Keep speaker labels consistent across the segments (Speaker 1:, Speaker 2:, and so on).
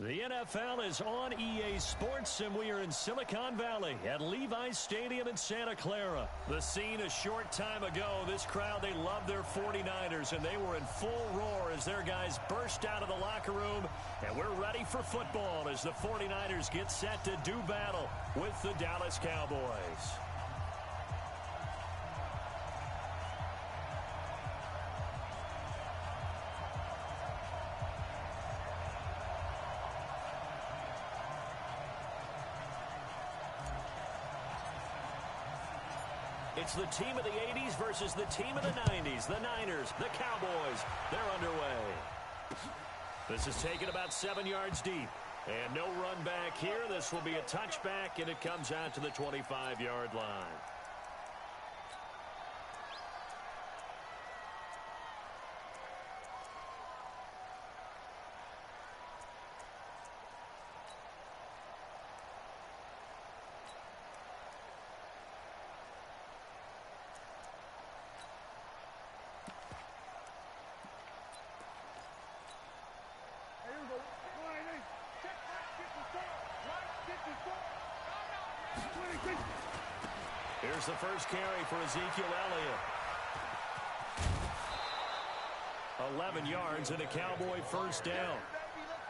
Speaker 1: The NFL is on EA Sports, and we are in Silicon Valley at Levi's Stadium in Santa Clara. The scene a short time ago, this crowd, they love their 49ers, and they were in full roar as their guys burst out of the locker room. And we're ready for football as the 49ers get set to do battle with the Dallas Cowboys. It's the team of the 80s versus the team of the 90s. The Niners, the Cowboys, they're underway. This is taken about 7 yards deep. And no run back here. This will be a touchback, and it comes out to the 25-yard line. Here's the first carry for Ezekiel Elliott. 11 yards and a Cowboy first down.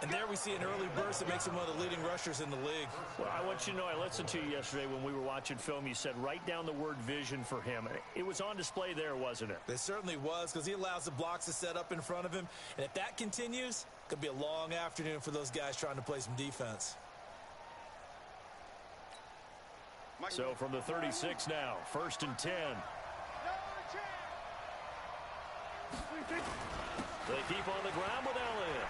Speaker 2: And there we see an early burst that makes him one of the leading rushers in the league.
Speaker 1: Well, I want you to know, I listened to you yesterday when we were watching film. You said write down the word vision for him. It was on display there, wasn't it?
Speaker 2: It certainly was, because he allows the blocks to set up in front of him. And if that continues, it could be a long afternoon for those guys trying to play some defense.
Speaker 1: So from the 36 now, 1st and 10. They keep on the ground with Elliott.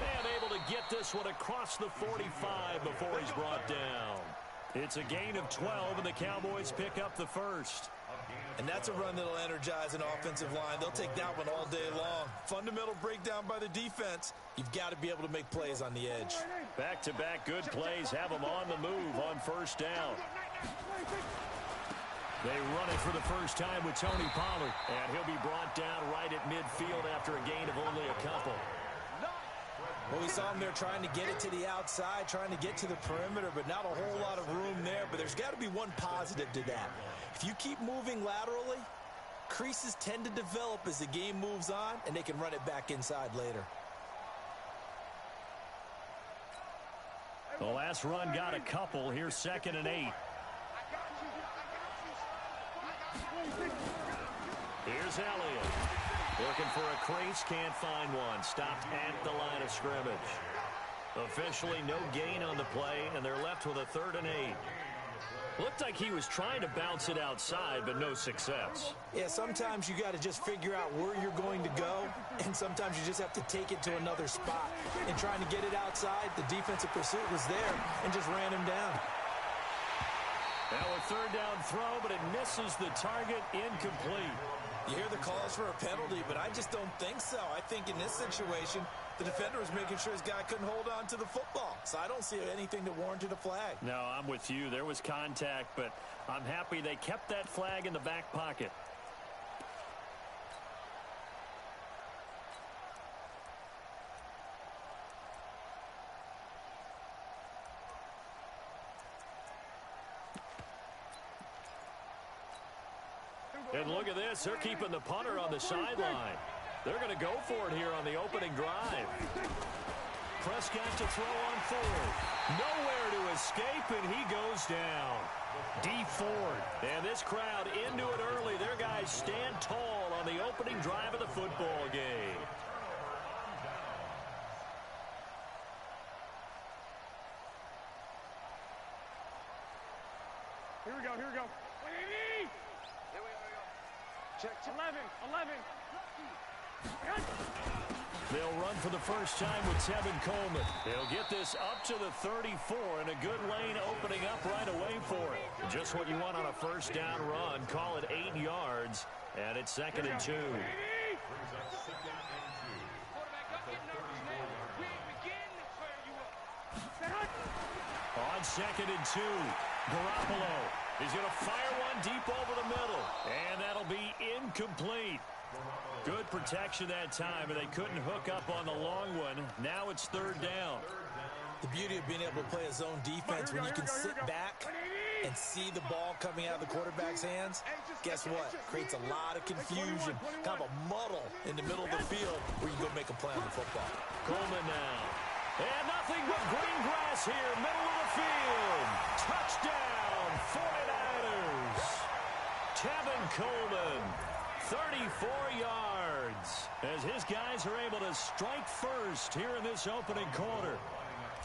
Speaker 1: And able to get this one across the 45 before he's brought down. It's a gain of 12, and the Cowboys pick up the first.
Speaker 2: And that's a run that'll energize an offensive line. They'll take that one all day long. Fundamental breakdown by the defense. You've got to be able to make plays on the edge.
Speaker 1: Back-to-back good plays have them on the move on first down. They run it for the first time with Tony Pollard. And he'll be brought down right at midfield after a gain of only a couple.
Speaker 2: Well, we saw him there trying to get it to the outside, trying to get to the perimeter, but not a whole lot of room there. But there's got to be one positive to that. If you keep moving laterally, creases tend to develop as the game moves on, and they can run it back inside later.
Speaker 1: The last run got a couple. Here's 2nd and 8. Here's Elliott. Looking for a crease, can't find one. Stopped at the line of scrimmage. Officially no gain on the play, and they're left with a 3rd and 8. Looked like he was trying to bounce it outside, but no success.
Speaker 2: Yeah, sometimes you got to just figure out where you're going to go, and sometimes you just have to take it to another spot. And trying to get it outside, the defensive pursuit was there and just ran him down.
Speaker 1: Now a 3rd down throw, but it misses the target, incomplete.
Speaker 2: You hear the calls for a penalty, but I just don't think so. I think in this situation, the defender was making sure his guy couldn't hold on to the football. So I don't see anything that warranted a flag.
Speaker 1: No, I'm with you. There was contact, but I'm happy they kept that flag in the back pocket. And look at this. They're keeping the punter on the sideline. They're going to go for it here on the opening drive. Prescott to throw on 4th. Nowhere to escape, and he goes down. D Ford. And this crowd into it early. Their guys stand tall on the opening drive of the football game.
Speaker 3: Here we go, here we go. Check. 11.
Speaker 1: They'll run for the first time with Tevin Coleman. They'll get this up to the 34, and a good lane opening up right away for it. Just what you want on a first down run. Call it 8 yards, and it's 2nd and 2. On 2nd and 2, Garoppolo is going to fire one deep over the middle, and that'll be incomplete. Good protection that time, and they couldn't hook up on the long one. Now it's third down.
Speaker 2: The beauty of being able to play a zone defense when you can sit back and see the ball coming out of the quarterback's hands, guess what? Creates a lot of confusion, kind of a muddle in the middle of the field where you can go make a play on the football.
Speaker 1: Coleman now. And nothing but green grass here, middle of the field. Touchdown, 49ers. Tevin Coleman, 34 yards, as his guys are able to strike first here in this opening quarter.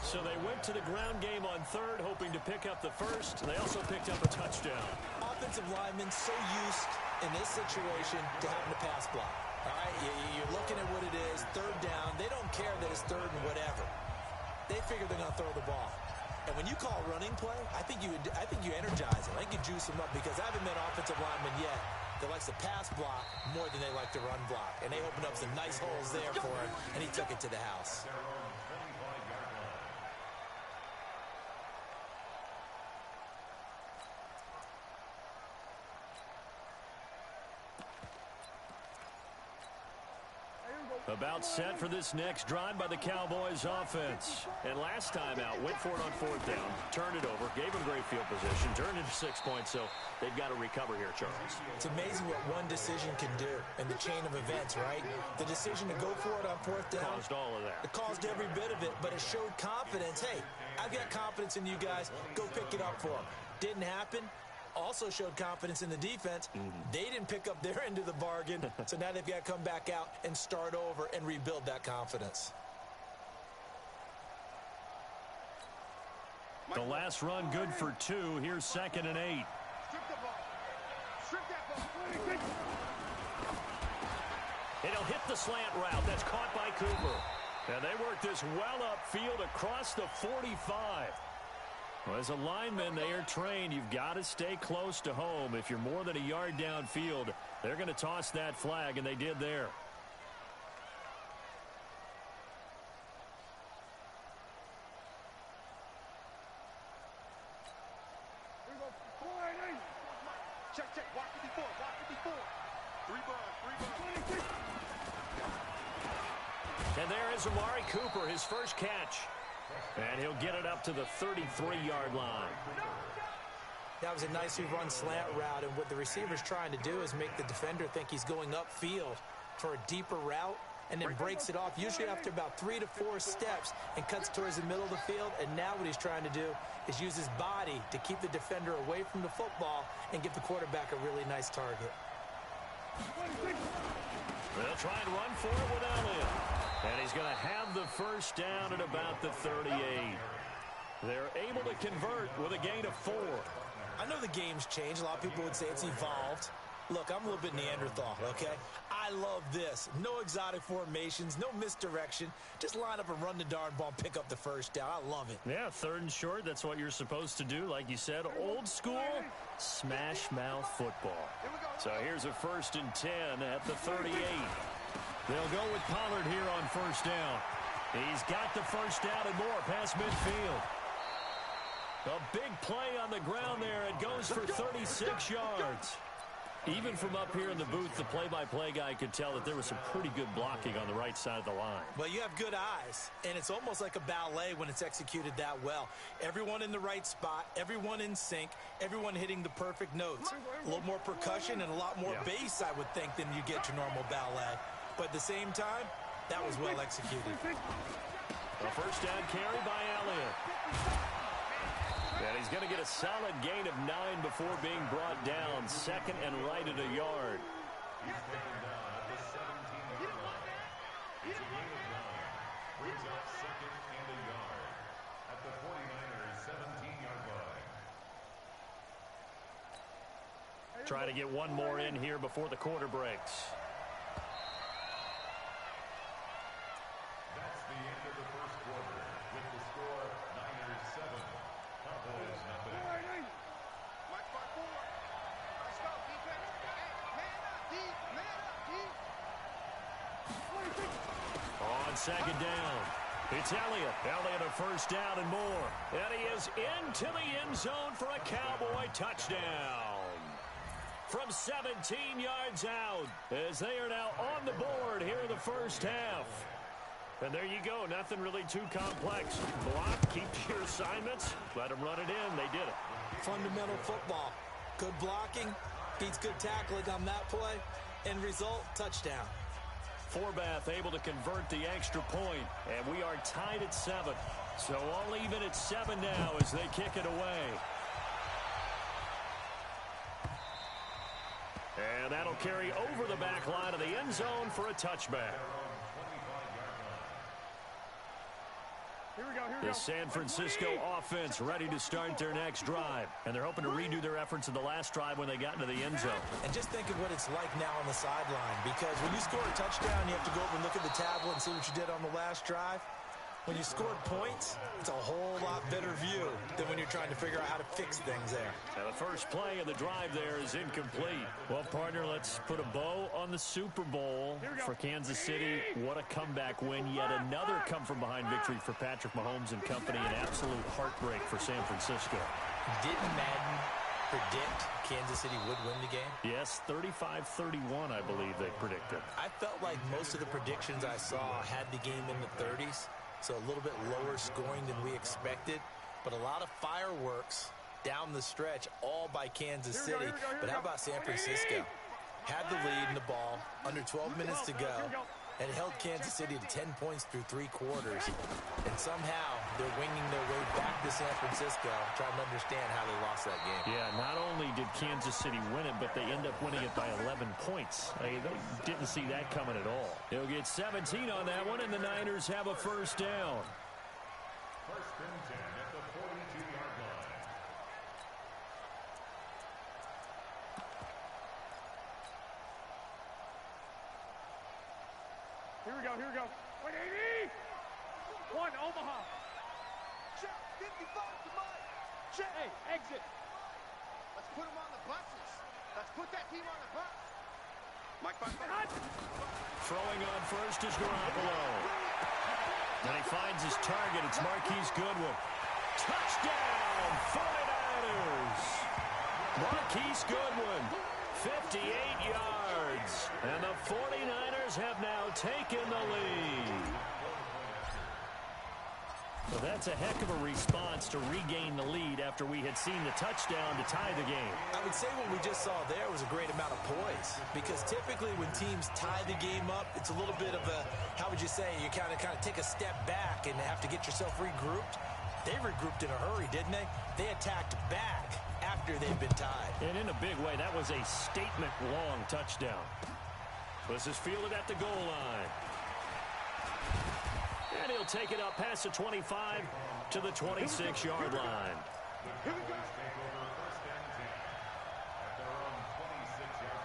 Speaker 1: So they went to the ground game on third, hoping to pick up the first. They also picked up a touchdown.
Speaker 2: Offensive linemen so used in this situation to having to pass block. All right, you're looking at what it is, third down. They don't care that it's third and whatever. They figure they're going to throw the ball. And when you call a running play, I think you energize them. I think you juice them up, because I haven't met offensive linemen yet that likes to pass block more than they like to run block. And they opened up some nice holes there for him, and he took it to the house.
Speaker 1: About set for this next drive by the Cowboys offense. And last time out, went for it on fourth down, turned it over, gave them great field position, turned into 6 points, so they've got to recover here, Charles.
Speaker 2: It's amazing what one decision can do in the chain of events, right? The decision to go for it on fourth down
Speaker 1: caused all of that.
Speaker 2: It caused every bit of it, but it showed confidence. Hey, I've got confidence in you guys. Go pick it up for them. Didn't happen. Also showed confidence in the defense. They didn't pick up their end of the bargain, so now they've got to come back out and start over and rebuild that confidence.
Speaker 1: The last run good for 2. Here's 2nd and 8. It'll hit the slant route. That's caught by Cooper. And they work this well upfield across the 45. Well, as a lineman, they are trained. You've got to stay close to home. If you're more than a yard downfield, they're going to toss that flag, and they did there.
Speaker 3: Check, walk it before. 3 ball.
Speaker 1: And there is Amari Cooper, his first catch. And he'll get it up to the 33-yard line.
Speaker 2: That was a nicely run slant route, and what the receiver's trying to do is make the defender think he's going upfield for a deeper route, and then breaks it off, usually after about 3 to 4 steps, and cuts towards the middle of the field. And now what he's trying to do is use his body to keep the defender away from the football and give the quarterback a really nice target.
Speaker 1: They'll try and run for it with Elliott. And he's going to have the first down at about the 38. They're able to convert with a gain of 4.
Speaker 2: I know the game's changed. A lot of people would say it's evolved. Look, I'm a little bit Neanderthal, okay? I love this. No exotic formations, no misdirection. Just line up and run the darn ball and pick up the first down. I love it.
Speaker 1: Yeah, 3rd and short. That's what you're supposed to do. Like you said, old school smash mouth football. So here's a 1st and 10 at the 38. They'll go with Pollard here on first down. He's got the first down and more past midfield. A big play on the ground there. It goes for 36 yards. Even from up here in the booth, the play-by-play guy could tell that there was some pretty good blocking on the right side of the line.
Speaker 2: Well, you have good eyes, and it's almost like a ballet when it's executed that well. Everyone in the right spot, everyone in sync, everyone hitting the perfect notes. A little more percussion and a lot more bass, I would think, than you get your normal ballet. But at the same time, that was well executed.
Speaker 1: A first down carry by Elliott. And he's going to get a solid gain of 9 before being brought down. 2nd and right at a yard. Try to get one more in here before the quarter breaks.
Speaker 4: That's the end of the first quarter with the score Niners 7, Cowboys nothing.
Speaker 3: Watch by 4. Let's go, defense. Man up,
Speaker 1: On 2nd down, it's Elliott. Elliott a first down and more. And he is into the end zone for a Cowboy touchdown. from 17 yards out as they are now on the board here in the first half. And there you go. Nothing really too complex. Block, keep to your assignments, let them run it in. They did it.
Speaker 2: Fundamental football. Good blocking beats good tackling on that play. End result, touchdown.
Speaker 1: Forbath able to convert the extra point, and we are tied at 7. So all even at 7 now as they kick it away. And that'll carry over the back line of the end zone for a touchback.
Speaker 3: Here we go, here we
Speaker 1: The
Speaker 3: go.
Speaker 1: San Francisco offense ready to start their next drive. And they're hoping to redo their efforts in the last drive when they got into the end zone.
Speaker 2: And just think of what it's like now on the sideline, because when you score a touchdown, you have to go over and look at the tablet and see what you did on the last drive. When you scored points, it's a whole lot better view than when you're trying to figure out how to fix things there.
Speaker 1: Now the first play of the drive there is incomplete. Well, partner, let's put a bow on the Super Bowl for Kansas City. What a comeback win. Yet another come-from-behind victory for Patrick Mahomes and company. An absolute heartbreak for San Francisco.
Speaker 2: Didn't Madden predict Kansas City would win the game?
Speaker 1: Yes, 35-31, I believe they predicted.
Speaker 2: I felt like most of the predictions I saw had the game in the 30s. So a little bit lower scoring than we expected. But a lot of fireworks down the stretch, all by Kansas City. But how about San Francisco? Had the lead in the ball, under 12 minutes to go, and held Kansas City to 10 points through 3 quarters. And somehow they're winging their way back to San Francisco, trying to understand how they lost that game.
Speaker 1: Yeah, not only did Kansas City win it, but they end up winning it by 11 points. They didn't see that coming at all. He'll get 17 on that one, and the Niners have a first down.
Speaker 4: First and 10 at the 42-yard line.
Speaker 3: Here we go, here we go. 180! 1, Omaha.
Speaker 5: Check, 55 to Mike. Check.
Speaker 3: Hey, exit.
Speaker 5: Let's put him on the buses. Let's put that team on the bus.
Speaker 3: Mike, Mike.
Speaker 1: Throwing on first is Garoppolo. And he finds his target. It's Marquise Goodwin. Touchdown, 49ers. Marquise Goodwin, 58 yards. And the 49ers have now taken the lead. Well, that's a heck of a response to regain the lead after we had seen the touchdown to tie the game.
Speaker 2: I would say what we just saw there was a great amount of poise, because typically when teams tie the game up, it's a little bit of a, how would you say, you kind of take a step back and have to get yourself regrouped. They regrouped in a hurry, didn't they? They attacked back after they'd been tied.
Speaker 1: And in a big way, that was a statement-long touchdown. This is fielded at the goal line. And he'll take it up past the 25 to the 26-yard line.
Speaker 3: Here we go.
Speaker 4: Take over first and 10 at their own 26-yard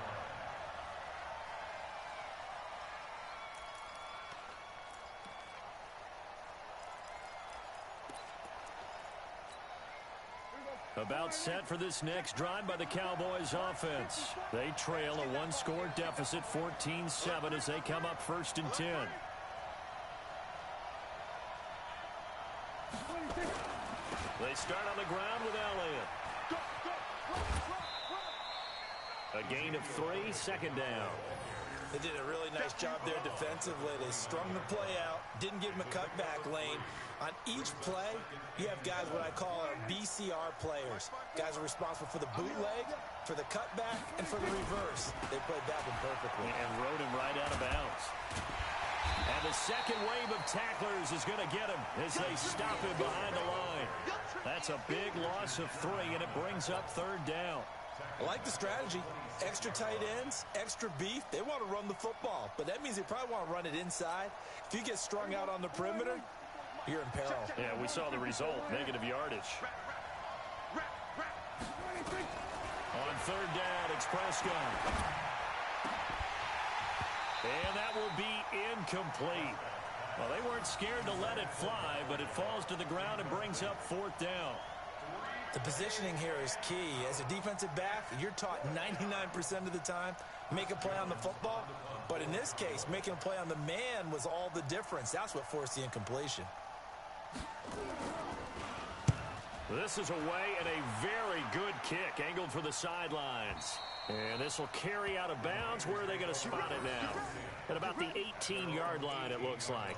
Speaker 4: line.
Speaker 1: About set for this next drive by the Cowboys offense. They trail a one-score deficit, 14-7, as they come up first and 10. They start on the ground with Elliott. A gain of 3, second down.
Speaker 2: They did a really nice job there defensively. They strung the play out, didn't give them a cutback lane. On each play, you have guys what I call our BCR players. Guys are responsible for the bootleg, for the cutback, and for the reverse. They played that one perfectly.
Speaker 1: And rode him right out of bounds. And the second wave of tacklers is going to get him as they stop him behind the line. That's a big loss of 3, and it brings up third down.
Speaker 2: I like the strategy. Extra tight ends, extra beef. They want to run the football, but that means they probably want to run it inside. If you get strung out on the perimeter, you're in peril.
Speaker 1: Yeah, we saw the result, negative yardage. On third down, it's Prescott. And that will be incomplete. Well, they weren't scared to let it fly, but it falls to the ground and brings up fourth down.
Speaker 2: The positioning here is key. As a defensive back, you're taught 99% of the time, make a play on the football. But in this case, making a play on the man was all the difference. That's what forced the incompletion.
Speaker 1: This is away and a very good kick, angled for the sidelines. And this will carry out of bounds. Where are they going to spot it now? At about the 18-yard line, it looks like.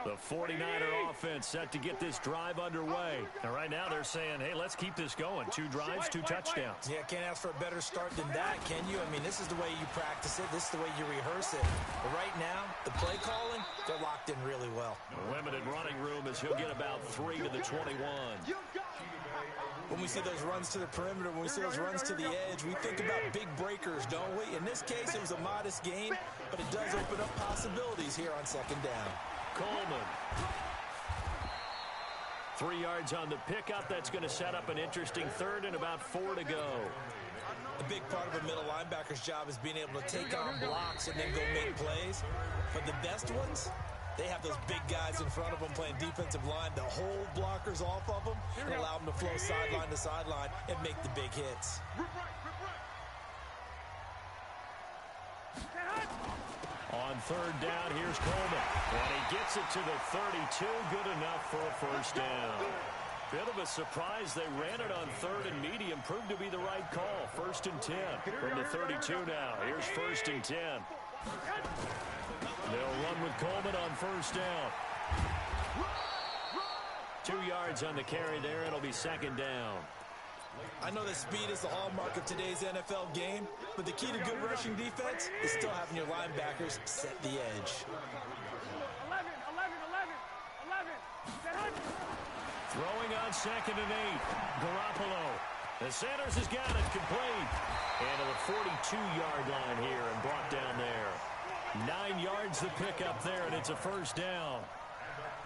Speaker 1: The 49er offense set to get this drive underway. And right now they're saying, hey, let's keep this going. 2 drives, 2 touchdowns.
Speaker 2: Yeah, can't ask for a better start than that, can you? I mean, this is the way you practice it. This is the way you rehearse it. But right now, the play calling, they're locked in really well.
Speaker 1: Limited running room as he'll get about 3 to the 21.
Speaker 2: When we see those runs to the perimeter, when we see those runs to the edge, we think about big breakers, don't we? In this case, it was a modest gain, but it does open up possibilities here on second down.
Speaker 1: Coleman. 3 yards on the pickup. That's going to set up an interesting third and about 4 to go.
Speaker 2: A big part of a middle linebacker's job is being able to take on blocks and then go make plays. But the best ones, they have those big guys in front of them playing defensive line to hold blockers off of them and allow them to flow sideline to sideline and make the big hits.
Speaker 1: On third down, here's Coleman. And he gets it to the 32. Good enough for a first down. Bit of a surprise. They ran it on third and medium. Proved to be the right call. 1st and 10 from the 32 now. Here's 1st and 10. They'll run with Coleman on first down. 2 yards on the carry there. It'll be second down.
Speaker 2: I know that speed is the hallmark of today's NFL game, but the key to good rushing defense is still having your linebackers set the edge.
Speaker 3: 11.
Speaker 1: Throwing on 2nd and 8. Garoppolo. The Sanders has got it complete. And to the 42-yard line here and brought down there. 9 yards the pickup there, and it's a first down.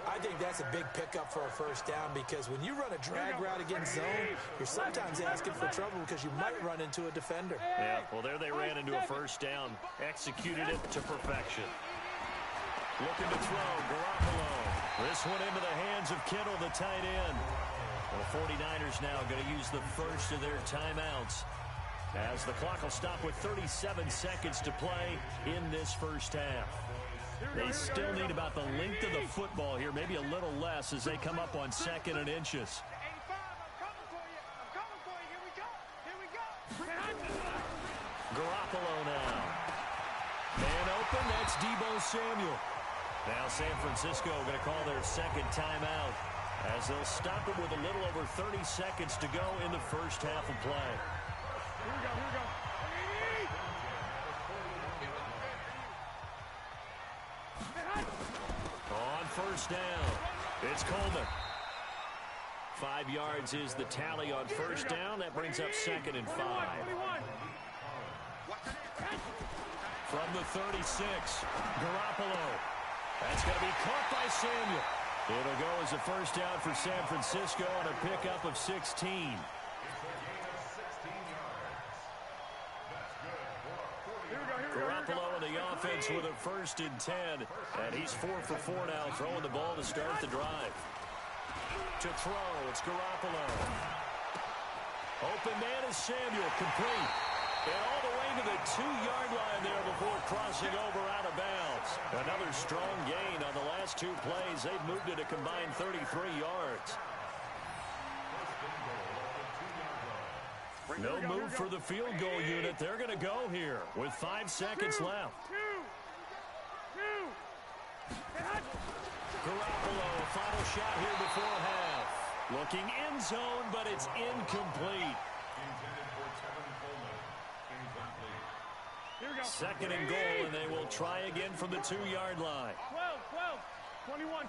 Speaker 2: I think that's a big pickup for a first down because when you run a drag route against zone, you're sometimes asking for trouble because you might run into a defender.
Speaker 1: Yeah, well, there they ran into a first down. Executed it to perfection. Looking to throw, Garoppolo. This one into the hands of Kittle, the tight end. The 49ers now going to use the first of their timeouts as the clock will stop with 37 seconds to play in this first half. They still need about the length of the football here, maybe a little less as they come up on 2nd and inches.
Speaker 3: 85, Here we go.
Speaker 1: Garoppolo now. Man open, that's Deebo Samuel. Now San Francisco going to call their second timeout as they'll stop it with a little over 30 seconds to go in the first half of play.
Speaker 3: Here we go.
Speaker 1: On first down, it's Coleman. 5 yards is the tally on first down. That brings up 2nd and 5. From the 36, Garoppolo. That's going to be caught by Samuel. It'll go as a first down for San Francisco on a pickup of 16. Garoppolo and the offense with a 1st and 10. And he's 4 for 4 now, throwing the ball to start the drive. To throw, it's Garoppolo. Open man is Samuel, complete. And all the way to the 2-yard line there before crossing over out of bounds. Another strong gain on the last 2 plays. They've moved it a combined 33 yards. No move for the field goal unit. They're going to go here with 5 seconds left. Garoppolo, final shot here before half. Looking end zone, but it's incomplete. 2nd and goal, and they will try again from the 2-yard line.
Speaker 3: 12, 21.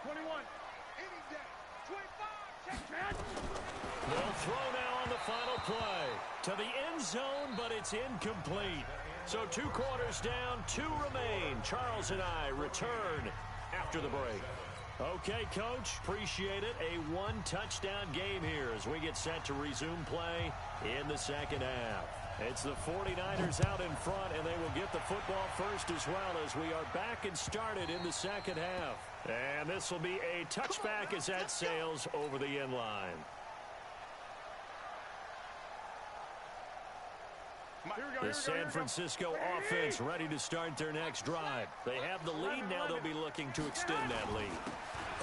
Speaker 1: They'll throw now on the final play. To the end zone, but it's incomplete. So 2 quarters down, 2 remain. Charles and I return after the break. Okay, Coach, appreciate it. A 1-touchdown game here as we get set to resume play in the second half. It's the 49ers out in front, and they will get the football first as well as we are back and started in the second half. And this will be a touchback as that sails over the end line. The San Francisco offense ready to start their next drive. They have the lead. Now they'll be looking to extend that lead.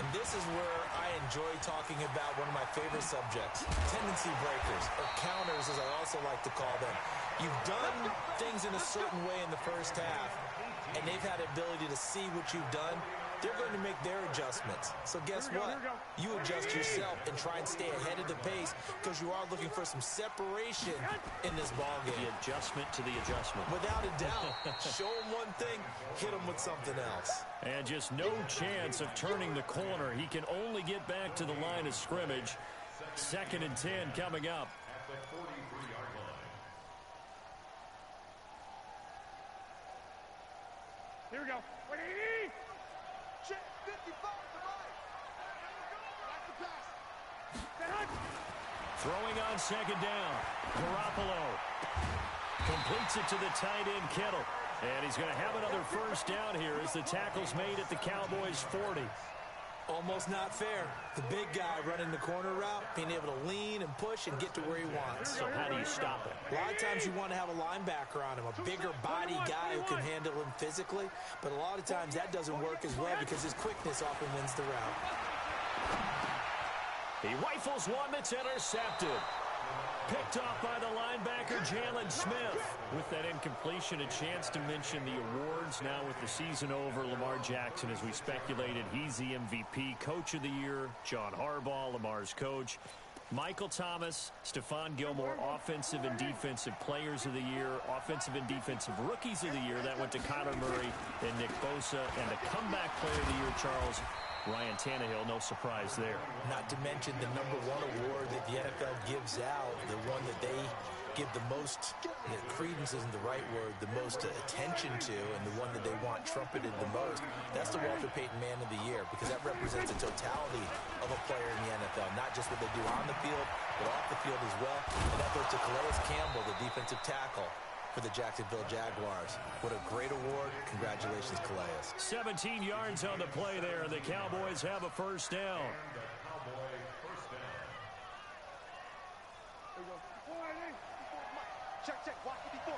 Speaker 2: And this is where I enjoy talking about one of my favorite subjects, tendency breakers, or counters as I also like to call them. You've done things in a certain way in the first half, and they've had the ability to see what you've done. They're going to make their adjustments. So guess what? You adjust yourself and try and stay ahead of the pace because you are looking for some separation in this ballgame.
Speaker 1: The adjustment to the adjustment.
Speaker 2: Without a doubt. Show them one thing, hit them with something else.
Speaker 1: And just no chance of turning the corner. He can only get back to the line of scrimmage. 2nd and 10 coming up.
Speaker 4: At the 43-yard line.
Speaker 3: Here we go.
Speaker 5: Check 55 to the right. Back to pass.
Speaker 1: Throwing on 2nd down. Garoppolo completes it to the tight end, Kittle. And he's going to have another first down here as the tackle's made at the Cowboys' 40.
Speaker 2: Almost not fair. The big guy running the corner route, being able to lean and push and get to where he wants.
Speaker 1: So how do you stop it?
Speaker 2: A lot of times you want to have a linebacker on him, a bigger body guy who can handle him physically. But a lot of times that doesn't work as well because his quickness often wins the route.
Speaker 1: He rifles one that's intercepted. Picked off by the linebacker, Jalen Smith. With that incompletion, a chance to mention the awards. Now with the season over, Lamar Jackson, as we speculated, he's the MVP, Coach of the Year. John Harbaugh, Lamar's coach. Michael Thomas, Stephon Gilmore, Offensive and Defensive Players of the Year. Offensive and Defensive Rookies of the Year. That went to Kyler Murray and Nick Bosa. And the Comeback Player of the Year, Charles, Ryan Tannehill, no surprise there.
Speaker 2: Not to mention the #1 award that the NFL gives out, the one that they give the most, credence isn't the right word, the most attention to, and the one that they want trumpeted the most. That's the Walter Payton Man of the Year, because that represents the totality of a player in the NFL, not just what they do on the field, but off the field as well. And that goes to Calais Campbell, the defensive tackle for the Jacksonville Jaguars. What a great award. Congratulations, Calais.
Speaker 1: 17 yards on the play there. The Cowboys have a first down.
Speaker 5: Check. Watch 54.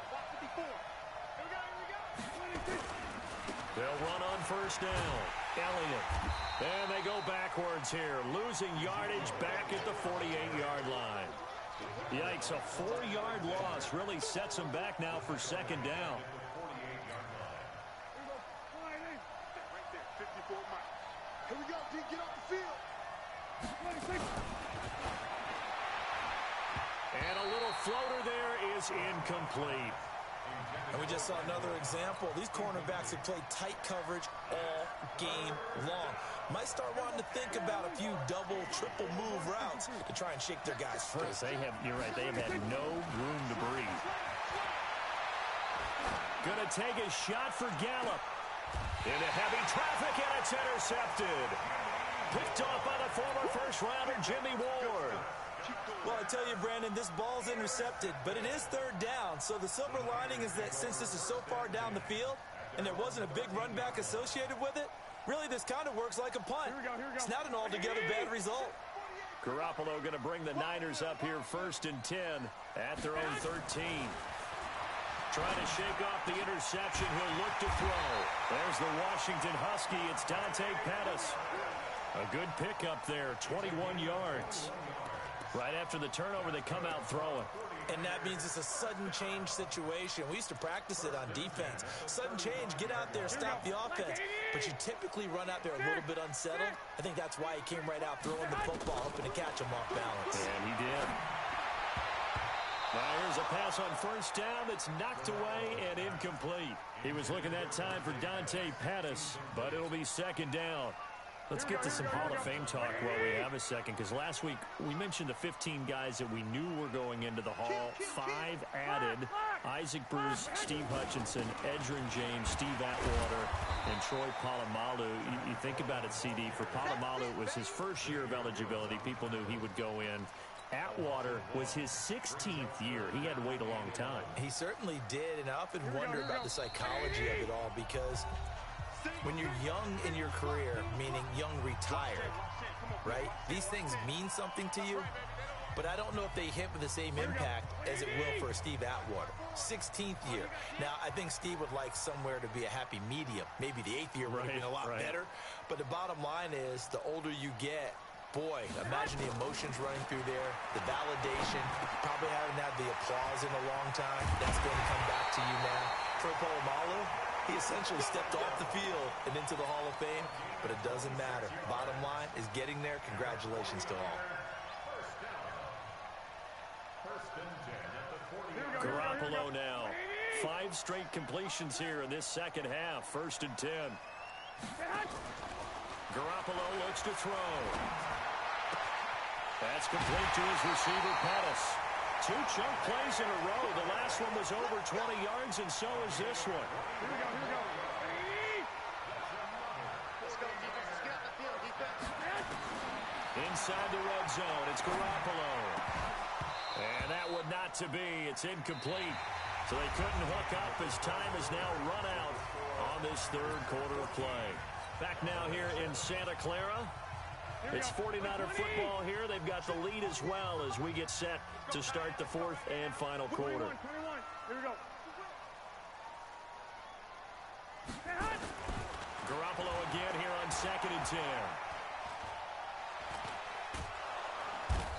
Speaker 5: Here we go.
Speaker 1: They'll run on first down. Elliott. And they go backwards here. Losing yardage back at the 48-yard line. Yikes, a 4-yard loss really sets them back now for 2nd down.
Speaker 5: Right there, 54 miles. Here we go, D, get off the field.
Speaker 1: And a little floater there is incomplete.
Speaker 2: And we just saw another example. These cornerbacks have played tight coverage all game long. Might start wanting to think about a few double, triple move routes to try and shake their guys free.
Speaker 1: You're right, they have had no room to breathe. Gonna take a shot for Gallup. Into heavy traffic, and it's intercepted. Picked off by the former first-rounder Jimmy Ward.
Speaker 2: Well, I tell you, Brandon, this ball's intercepted, but it is 3rd down. So the silver lining is that since this is so far down the field and there wasn't a big run back associated with it, really this kind of works like a punt.
Speaker 3: Here we go.
Speaker 2: It's not an altogether bad result.
Speaker 1: Garoppolo going to bring the Niners up here 1st and 10 at their own 13. Trying to shake off the interception. He'll look to throw. There's the Washington Husky. It's Dante Pettis. A good pickup there, 21 yards. Right after the turnover, they come out throwing.
Speaker 2: And that means it's a sudden change situation. We used to practice it on defense. Sudden change, get out there, stop the offense. But you typically run out there a little bit unsettled. I think that's why he came right out throwing the football, hoping to catch him off balance.
Speaker 1: And he did. Now here's a pass on 1st down that's knocked away and incomplete. He was looking that time for Dante Pettis, but it'll be 2nd down. Let's get to some Hall of Fame talk while we have a second, because last week we mentioned the 15 guys that we knew were going into the Hall. 5 added: Isaac Bruce, Steve Hutchinson, Edgerrin James, Steve Atwater, and Troy Polamalu. You think about it, CD. For Polamalu, it was his first year of eligibility. People knew he would go in. Atwater was his 16th year. He had to wait a long time.
Speaker 2: He certainly did, and I often wonder about the psychology of it all, because when you're young in your career, meaning young retired, right, these things mean something to you. but I don't know if they hit with the same impact as it will for Steve Atwater. 16th year. Now, I think Steve would like somewhere to be a happy medium. Maybe the 8th year would have been a lot better. But the bottom line is, the older you get, boy, imagine the emotions running through there, the validation, probably haven't had the applause in a long time. That's going to come back to you now. For Polamalu, he essentially stepped off the field and into the Hall of Fame, but it doesn't matter. Bottom line is getting there. Congratulations to all.
Speaker 1: Garoppolo now. 5 straight completions here in this second half. 1st and 10. Garoppolo looks to throw. That's complete to his receiver, Pettis. 2 chunk plays in a row. The last one was over 20 yards, and so is this one.
Speaker 5: Here we go. Let's go, defense. Let's get out the field, defense.
Speaker 1: Inside the red zone, it's Garoppolo. And that would not to be. It's incomplete. So they couldn't hook up as time is now run out on this 3rd quarter of play. Back now here in Santa Clara. It's 49er football here. They've got the lead as well as we get set to start the 4th and final quarter.
Speaker 5: 21. Here we go.
Speaker 1: Garoppolo again here on 2nd and 10.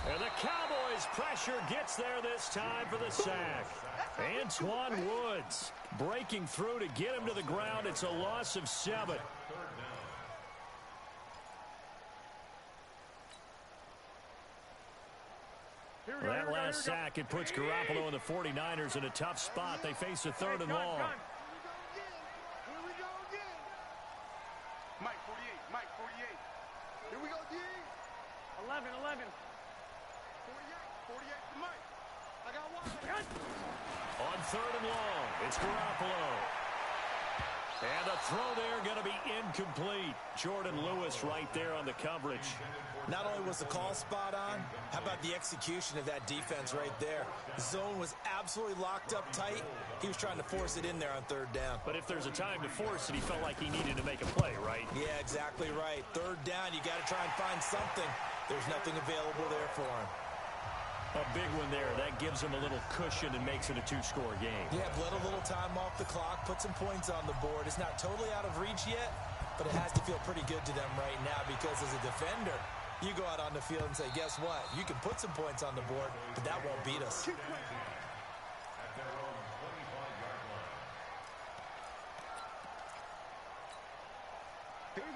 Speaker 1: And the Cowboys' pressure gets there this time for the sack. Antoine Woods breaking through to get him to the ground. It's a loss of 7. That last sack, it puts Garoppolo and the 49ers in a tough spot. They face a 3rd and long.
Speaker 5: Here we go again. Mike 48. Mike 48. Here we go, D. 11. 48 to Mike. I got one.
Speaker 1: On 3rd and long, it's Garoppolo. And the throw there going to be incomplete. Jordan Lewis right there on the coverage.
Speaker 2: Not only was the call spot on, how about the execution of that defense right there? The zone was absolutely locked up tight. He was trying to force it in there on 3rd down.
Speaker 1: But if there's a time to force it, he felt like he needed to make a play, right?
Speaker 2: Yeah, exactly right. 3rd down, you got to try and find something. There's nothing available there for him.
Speaker 1: A big one there. That gives him a little cushion and makes it a 2-score game.
Speaker 2: Yeah, let a little time off the clock, put some points on the board. It's not totally out of reach yet, but it has to feel pretty good to them right now because as a defender, you go out on the field and say, guess what? You can put some points on the board, but that won't beat us.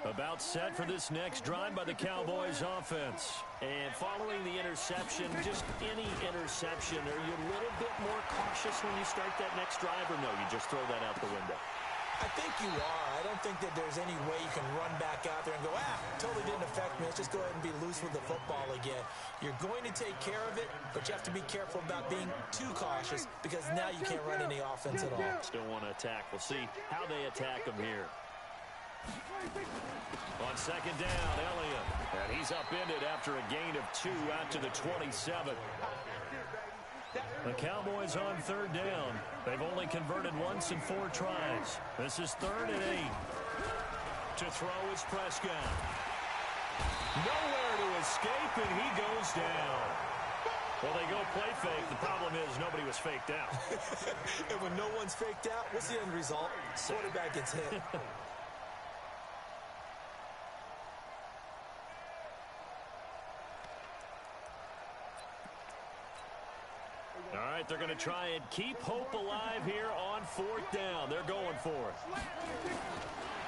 Speaker 1: About set for this next drive by the Cowboys offense. And following the interception, just any interception, are you a little bit more cautious when you start that next drive, or no, you just throw that out the window?
Speaker 2: I think you are. I don't think that there's any way you can run back out there and go, totally didn't affect me. Let's just go ahead and be loose with the football again. You're going to take care of it, but you have to be careful about being too cautious because now you can't run any offense at all.
Speaker 1: Still want to attack. We'll see how they attack him here. On 2nd down, Elliott. And he's upended after a gain of 2 out to the 27. The Cowboys on 3rd down. They've only converted once in 4 tries. This is 3rd and 8. To throw is Prescott. Nowhere to escape, and he goes down. Well, they go play fake. The problem is nobody was faked out.
Speaker 2: And when no one's faked out, what's the end result? Quarterback gets hit.
Speaker 1: All right, they're going to try and keep hope alive here on 4th down. They're going for it.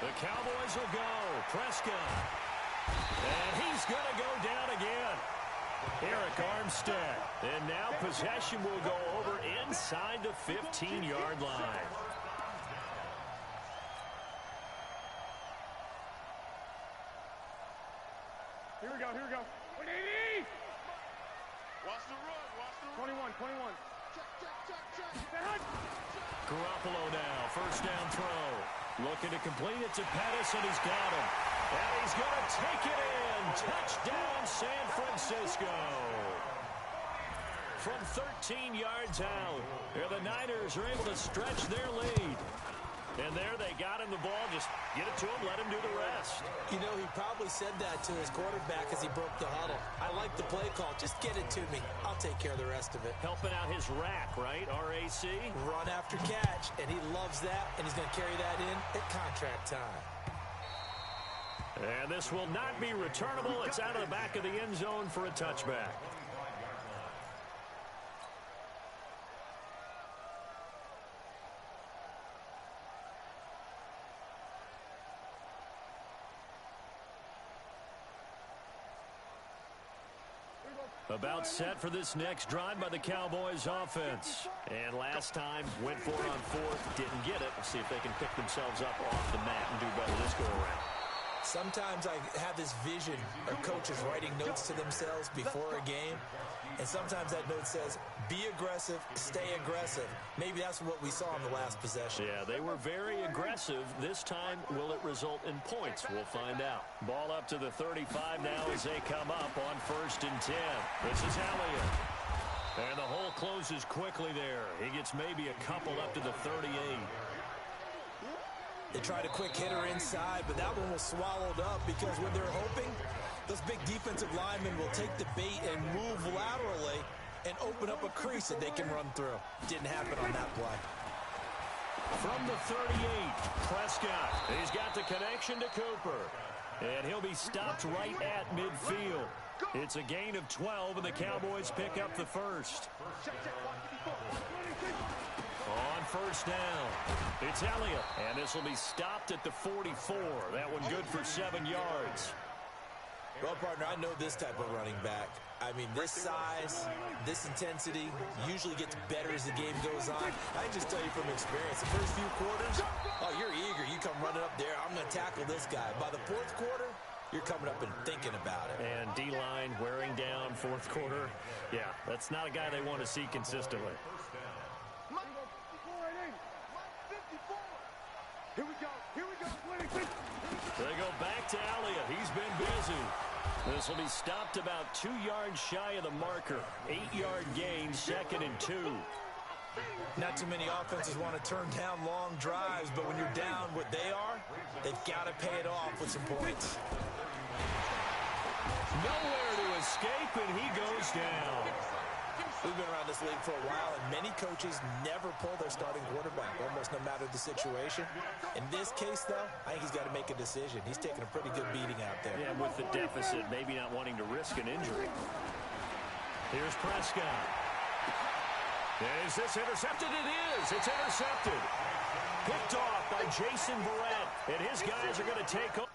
Speaker 1: The Cowboys will go. Prescott. And he's going to go down again. Eric Armstead. And now possession will go over inside the 15-yard line.
Speaker 5: Here we go. Watch the run. 21. Check.
Speaker 1: Garoppolo now, 1st down throw. Looking to complete it to Pettis, and he's got him. And he's going to take it in. Touchdown, San Francisco. From 13 yards out, the Niners are able to stretch their lead. And there they got him the ball. Just get it to him, let him do the rest.
Speaker 2: You know, he probably said that to his quarterback as he broke the huddle. I like the play call. Just get it to me. I'll take care of the rest of it.
Speaker 1: Helping out his rack, right? RAC?
Speaker 2: Run after catch, and he loves that, and he's going to carry that in at contract time.
Speaker 1: And this will not be returnable. It's out of the back of the end zone for a touchback. About set for this next drive by the Cowboys offense. And last time, went for it on fourth, didn't get it. We'll see if they can pick themselves up off the mat and do better this go-around.
Speaker 2: Sometimes I have this vision of coaches writing notes to themselves before a game, and sometimes that note says, be aggressive, stay aggressive. Maybe that's what we saw in the last possession.
Speaker 1: Yeah, they were very aggressive. This time, will it result in points? We'll find out. Ball up to the 35 now as they come up on 1st and 10. This is Elliott. And the hole closes quickly there. He gets maybe a couple up to the 38.
Speaker 2: They tried a quick hitter inside, but that one was swallowed up because when they're hoping, those big defensive linemen will take the bait and move laterally and open up a crease that they can run through. Didn't happen on that play.
Speaker 1: From the 38, Prescott. He's got the connection to Cooper. And he'll be stopped right at midfield. It's a gain of 12, and the Cowboys pick up the first. On 1st down, it's Elliott, and this will be stopped at the 44. That one good for 7 yards.
Speaker 2: Well, partner, I know this type of running back. I mean, this size, this intensity usually gets better as the game goes on. I can just tell you from experience, the first few quarters, oh, you're eager. You come running up there. I'm going to tackle this guy. By the 4th quarter, you're coming up and thinking about it.
Speaker 1: And D-line wearing down 4th quarter. Yeah, that's not a guy they want to see consistently.
Speaker 5: Here we go.
Speaker 1: They go back to Elliott. He's been busy. This will be stopped about 2 yards shy of the marker. 8-yard gain, 2nd and 2.
Speaker 2: Not too many offenses want to turn down long drives, but when you're down what they are, they've got to pay it off with some points.
Speaker 1: Nowhere to escape, and he goes down.
Speaker 2: We've been around this league for a while, and many coaches never pull their starting quarterback, almost no matter the situation. In this case, though, I think he's got to make a decision. He's taking a pretty good beating out there.
Speaker 1: Yeah, with the deficit, maybe not wanting to risk an injury. Here's Prescott. Is this intercepted? It is. It's intercepted. Picked off by Jason Verrett, and his guys are going to take over.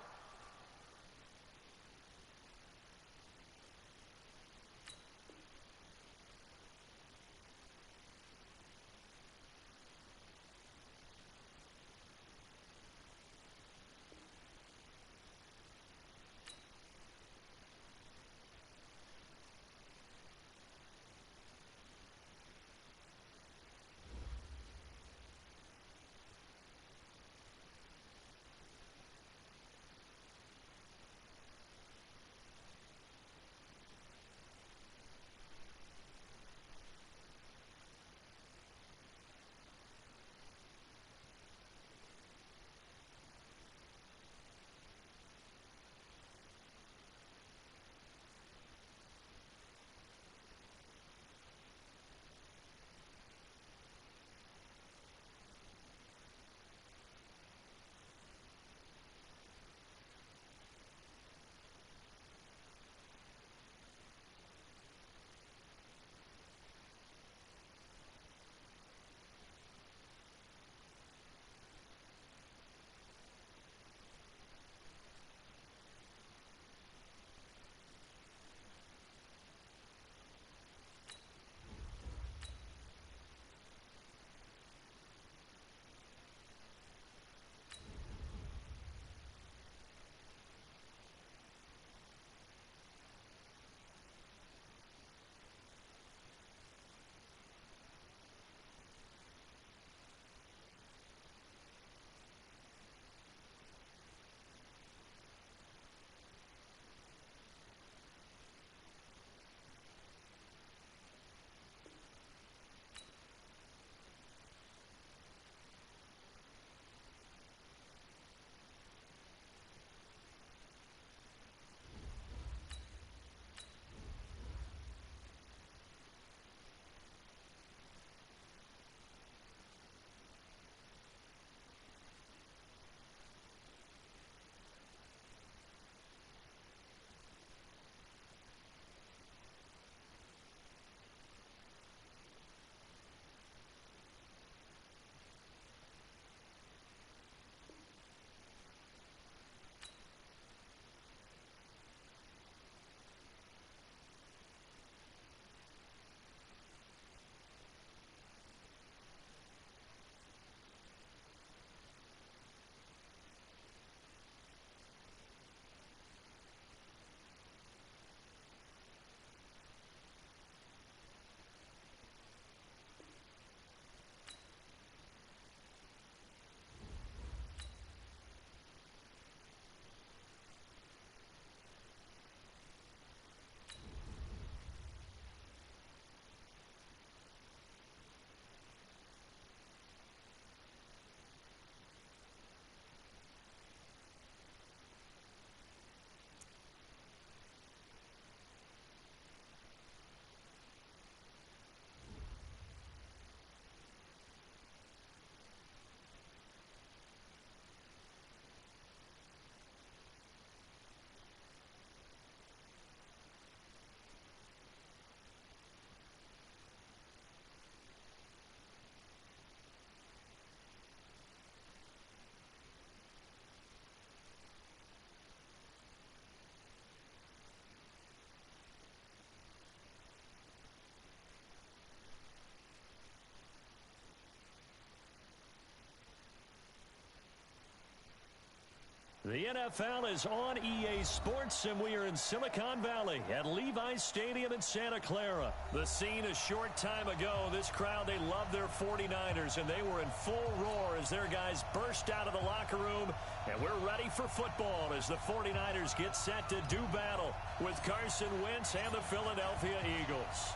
Speaker 1: The NFL is on EA Sports, and we are in Silicon Valley at Levi's Stadium in Santa Clara. The scene a short time ago, this crowd, they love their 49ers, and they were in full roar as their guys burst out of the locker room. And we're ready for football as the 49ers get set to do battle with Carson Wentz and the Philadelphia Eagles.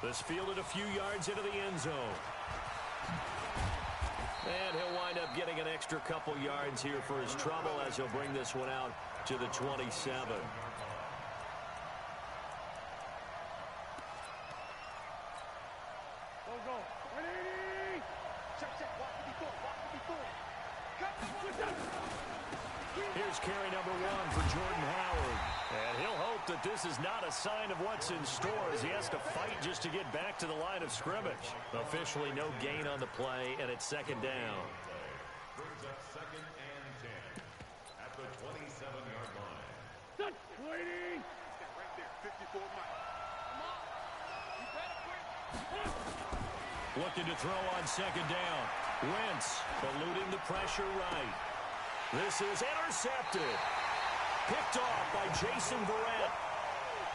Speaker 1: This fielded a few yards into the end zone. And he'll wind up getting an extra couple yards here for his trouble as he'll bring this one out to the 27.
Speaker 5: Go. 180. Check. Walk before.
Speaker 1: Here's carry number 1 for Jordan Howard. And he'll hope that this is not a sign of what's in store as he has to fight just to get back to the line of scrimmage. Officially no gain on the play, and it's second down.
Speaker 4: Brings up 2nd and 10 at the 27-yard line.
Speaker 5: Touch. Waiting. Right there. 54 Mike. Come on. You better quit.
Speaker 1: Looking to throw on second down. Wentz eluding the pressure right. This is intercepted. Picked off by Jason Verrett.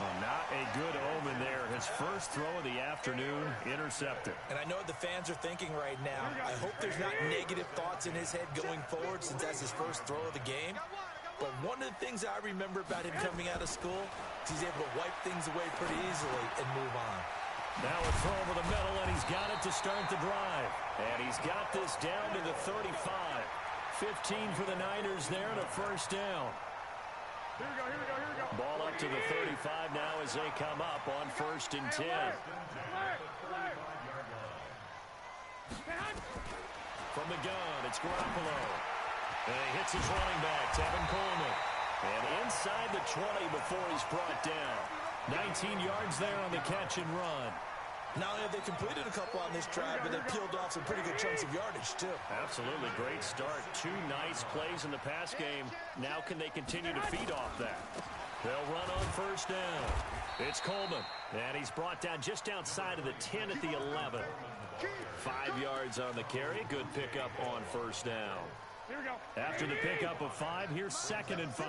Speaker 1: Well, not a good omen there. His first throw of the afternoon intercepted.
Speaker 2: And I know what the fans are thinking right now. I hope there's not negative thoughts in his head going forward since that's his first throw of the game. But one of the things I remember about him coming out of school is he's able to wipe things away pretty easily and move on.
Speaker 1: Now a throw over the middle, and he's got it to start the drive. And he's got this down to the 35. 15 for the Niners there and a first down.
Speaker 5: Here we go.
Speaker 1: Ball up to the 35 now as they come up on 1st and 10. From the gun, it's Garoppolo. And he hits his running back, Tevin Coleman. And inside the 20 before he's brought down. 19 yards there on the catch and run.
Speaker 2: Not only have they completed a couple on this drive, but they've peeled off some pretty good chunks of yardage, too.
Speaker 1: Absolutely. Great start. 2 nice plays in the pass game. Now can they continue to feed off that? They'll run on 1st down. It's Coleman. And he's brought down just outside of the 10 at the 11. 5 yards on the carry. Good pickup on 1st down.
Speaker 5: Here we go.
Speaker 1: After the pickup of 5, here's 2nd and 5.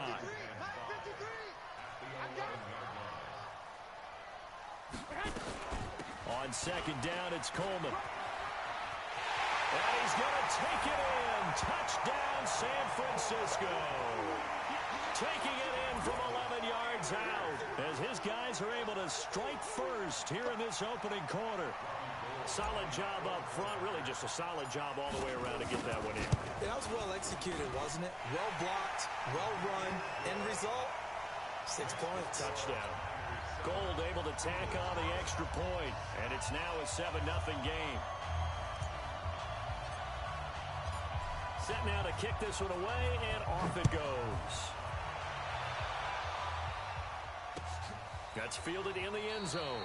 Speaker 1: On 2nd down, it's Coleman. And he's going to take it in. Touchdown, San Francisco. Taking it in from 11 yards out as his guys are able to strike first here in this opening quarter. Solid job up front. Really just a solid job all the way around to get that one in.
Speaker 2: That was well executed, wasn't it? Well blocked, well run. End result, 6 points.
Speaker 1: Touchdown. Gold able to tack on the extra point, and it's now a 7-0 game. Set now to kick this one away, and off it goes. That's fielded in the end zone.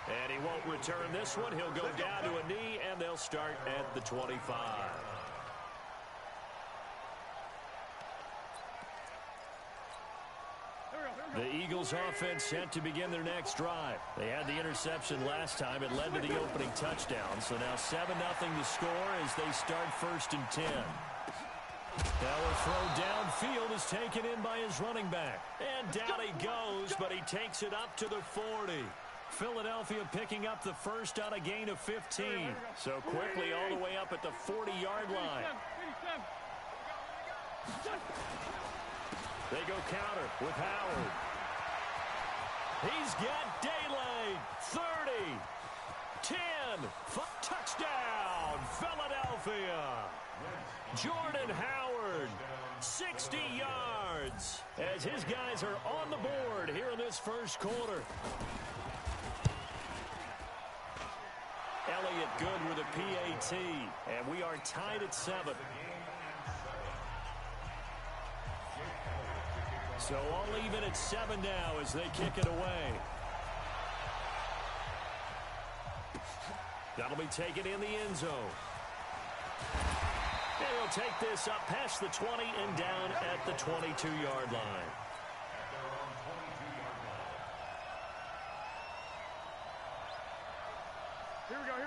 Speaker 1: And he won't return this one. He'll go down to a knee, and they'll start at the 25. The Eagles offense set to begin their next drive. They had the interception last time. It led to the opening touchdown. So now 7-0 to score as they start 1st and 10. Now a throw downfield is taken in by his running back. And down he goes, but he takes it up to the 40. Philadelphia picking up the first on a gain of 15. So quickly all the way up at the 40-yard line. They go counter with Howard. He's got daylight. 30, 10, touchdown, Philadelphia. Jordan Howard, 60 yards, as his guys are on the board here in this first quarter. Elliott good with a PAT, and we are tied at 7. So all even at 7 now as they kick it away. That'll be taken in the end zone. And he'll take this up past the 20 and down at the 22-yard line.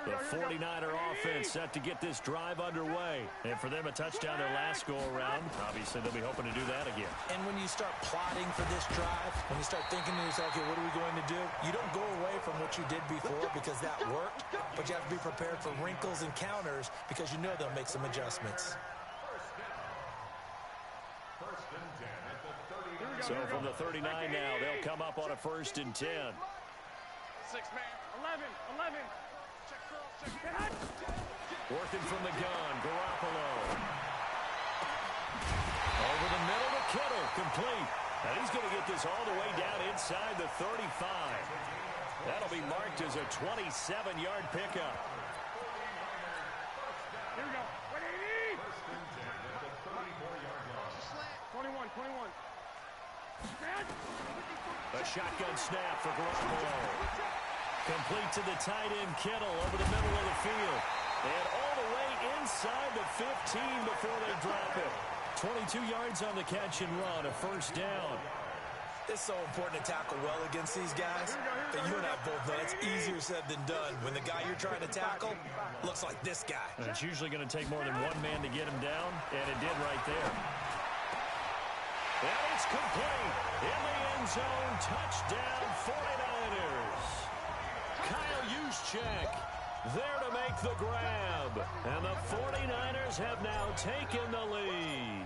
Speaker 1: The 49er offense set to get this drive underway. And for them, a touchdown their last go-around. Obviously, they'll be hoping to do that again.
Speaker 2: And when you start plotting for this drive, when you start thinking to yourself, okay, what are we going to do? You don't go away from what you did before because that worked, but you have to be prepared for wrinkles and counters because you know they'll make some adjustments.
Speaker 1: So from the 39 now, they'll come up on a 1st and 10.
Speaker 5: 6 man, 11. Check.
Speaker 1: Working from the gun, Garoppolo. Over the middle to Kittle, complete. And he's going to get this all the way down inside the 35. That'll be marked as a 27-yard pickup.
Speaker 5: Here we go. 180. 21.
Speaker 1: A shotgun snap for Garoppolo. Complete to the tight end, Kittle, over the middle of the field. And all the way inside the 15 before they drop it. 22 yards on the catch and run, a 1st down.
Speaker 2: It's so important to tackle well against these guys. But you and I both know it's easier said than done when the guy you're trying to tackle looks like this guy.
Speaker 1: And it's usually going to take more than one man to get him down, and it did right there. And it's complete. In the end zone, touchdown 49ers. Kyle Juszczyk there to make the grab. And the 49ers have now taken the lead.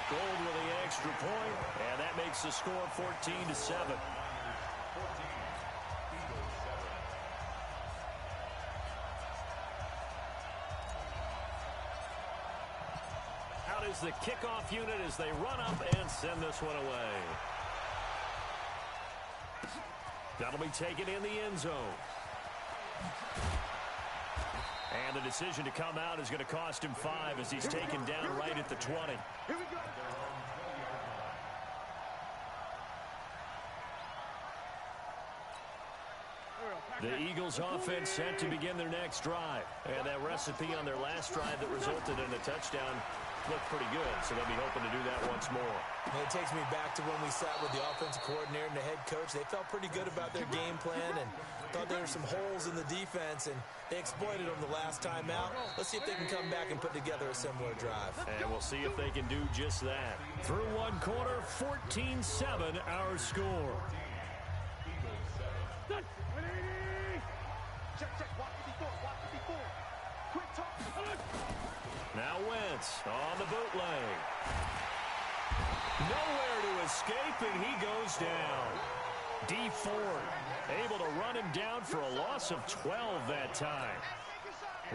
Speaker 1: Gold with the extra point, and that makes the score 14-7. Out is the kickoff unit as they run up and send this one away. That'll be taken in the end zone. And the decision to come out is going to cost him 5 as he's taken down right at the 20.
Speaker 5: Here we go.
Speaker 1: The Eagles offense set to begin their next drive. And that recipe on their last drive that resulted in a touchdown looked pretty good, so they'll be hoping to do that once more.
Speaker 2: And it takes me back to when we sat with the offensive coordinator and the head coach. They felt pretty good about their game plan and thought there were some holes in the defense, and they exploited them the last time out. Let's see if they can come back and put together a similar drive.
Speaker 1: And we'll see if they can do just that. Through one quarter, 14-7 our score.
Speaker 5: Check. Watch 54. Quick talk.
Speaker 1: Now Wentz on the bootleg. Nowhere to escape, and he goes down. D Ford able to run him down for a loss of 12 that time.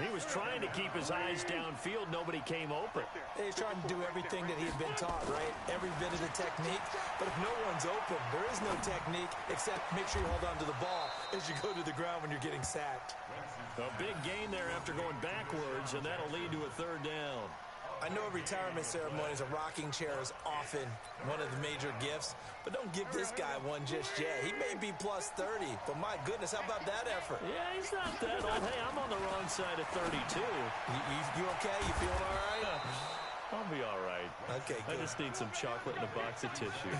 Speaker 1: He was trying to keep his eyes downfield. Nobody came open.
Speaker 2: He's trying to do everything that he had been taught, right? Every bit of the technique. But if no one's open, there is no technique except make sure you hold on to the ball as you go to the ground when you're getting sacked.
Speaker 1: A big gain there after going backwards, and that'll lead to a 3rd down.
Speaker 2: I know a retirement ceremony is a rocking chair is often one of the major gifts, but don't give this guy one just yet. He may be plus 30, but my goodness, how about that effort?
Speaker 1: Yeah, he's not that old. Hey, I'm on the wrong side of 32.
Speaker 2: You okay? You feeling all right?
Speaker 1: I'll be all right.
Speaker 2: Okay, good.
Speaker 1: I just need some chocolate and a box of tissue.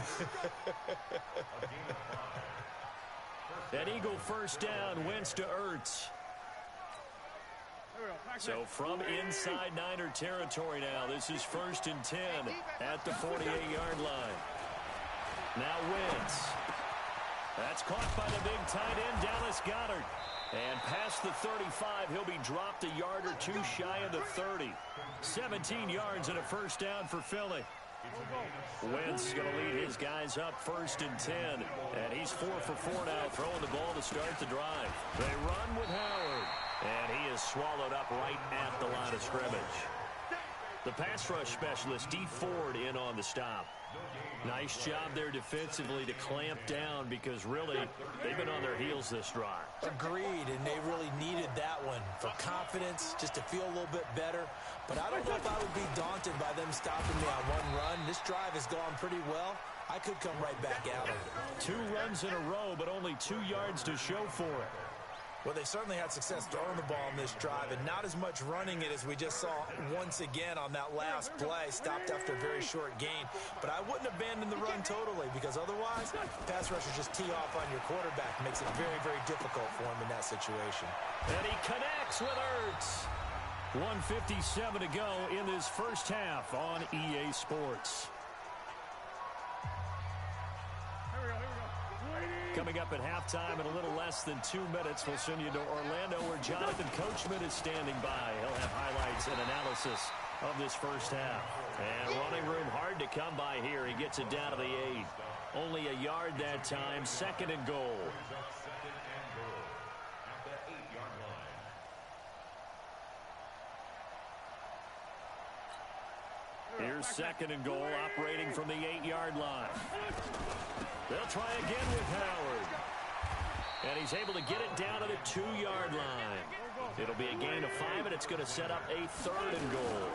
Speaker 1: That Eagle 1st down, Wentz to Ertz. So from inside Niner territory now, this is 1st and 10 at the 48-yard line. Now Wentz. That's caught by the big tight end, Dallas Goedert. And past the 35, he'll be dropped a yard or two shy of the 30. 17 yards and a 1st down for Philly. Wentz going to lead his guys up 1st and 10. And he's 4 for 4 now, throwing the ball to start the drive. They run with Howard. And he is swallowed up right at the line of scrimmage. The pass rush specialist, D Ford, in on the stop. Nice job there defensively to clamp down because really they've been on their heels this drive.
Speaker 2: Agreed, and they really needed that one for confidence, just to feel a little bit better. But I don't know if I would be daunted by them stopping me on one run. This drive has gone pretty well. I could come right back at them.
Speaker 1: 2 runs in a row, but only 2 yards to show for it.
Speaker 2: Well, they certainly had success throwing the ball in this drive and not as much running it as we just saw once again on that last play. Stopped after a very short gain. But I wouldn't abandon the run totally because otherwise, pass rushers just tee off on your quarterback. Makes it very, very difficult for him in that situation.
Speaker 1: And he connects with Ertz. 1:57 to go in this first half on EA Sports. Coming up at halftime in a little less than 2 minutes, we'll send you to Orlando where Jonathan Coachman is standing by. He'll have highlights and analysis of this first half. And running room hard to come by here. He gets it down to the 8. Only a yard that time. 2nd and goal. Here's 2nd and goal, operating from the 8-yard line. They'll try again with Howard. And he's able to get it down to the 2-yard line. It'll be a gain of 5, and it's going to set up a 3rd and goal.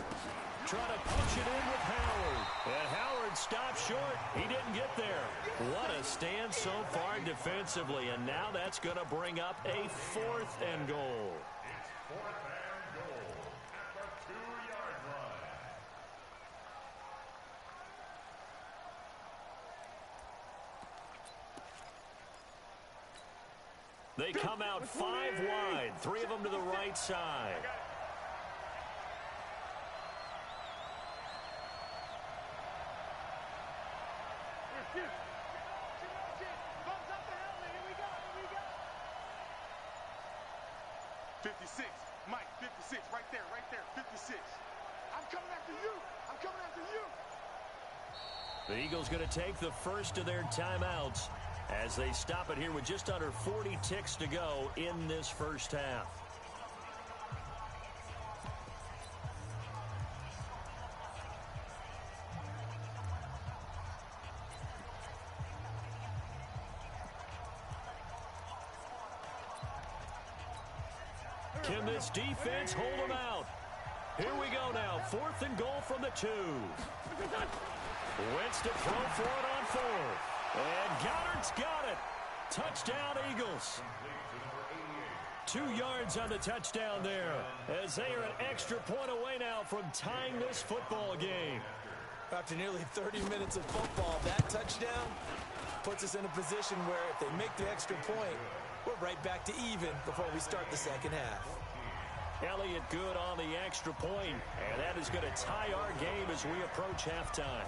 Speaker 1: Trying to punch it in with Howard. And Howard stopped short. He didn't get there. What a stand so far defensively. And now that's going to bring up a 4th and goal.
Speaker 4: It's 4th and goal at the 2-yard line.
Speaker 1: They come out 5 wide, 3 of them to the right side.
Speaker 5: Mike, 56, right there, 56. I'm coming after you.
Speaker 1: The Eagles going to take the first of their timeouts as they stop it here with just under 40 ticks to go in this first half. Can this defense hold them out? Here we go now. 4th and goal from the 2. Wentz to throw for it on 4th. And Goddard's got it. Touchdown, Eagles. 2 yards on the touchdown there, as they are an extra point away now from tying this football game.
Speaker 2: After nearly 30 minutes of football, that touchdown puts us in a position where if they make the extra point, we're right back to even before we start the second half.
Speaker 1: Elliott good on the extra point, and that is going to tie our game as we approach halftime.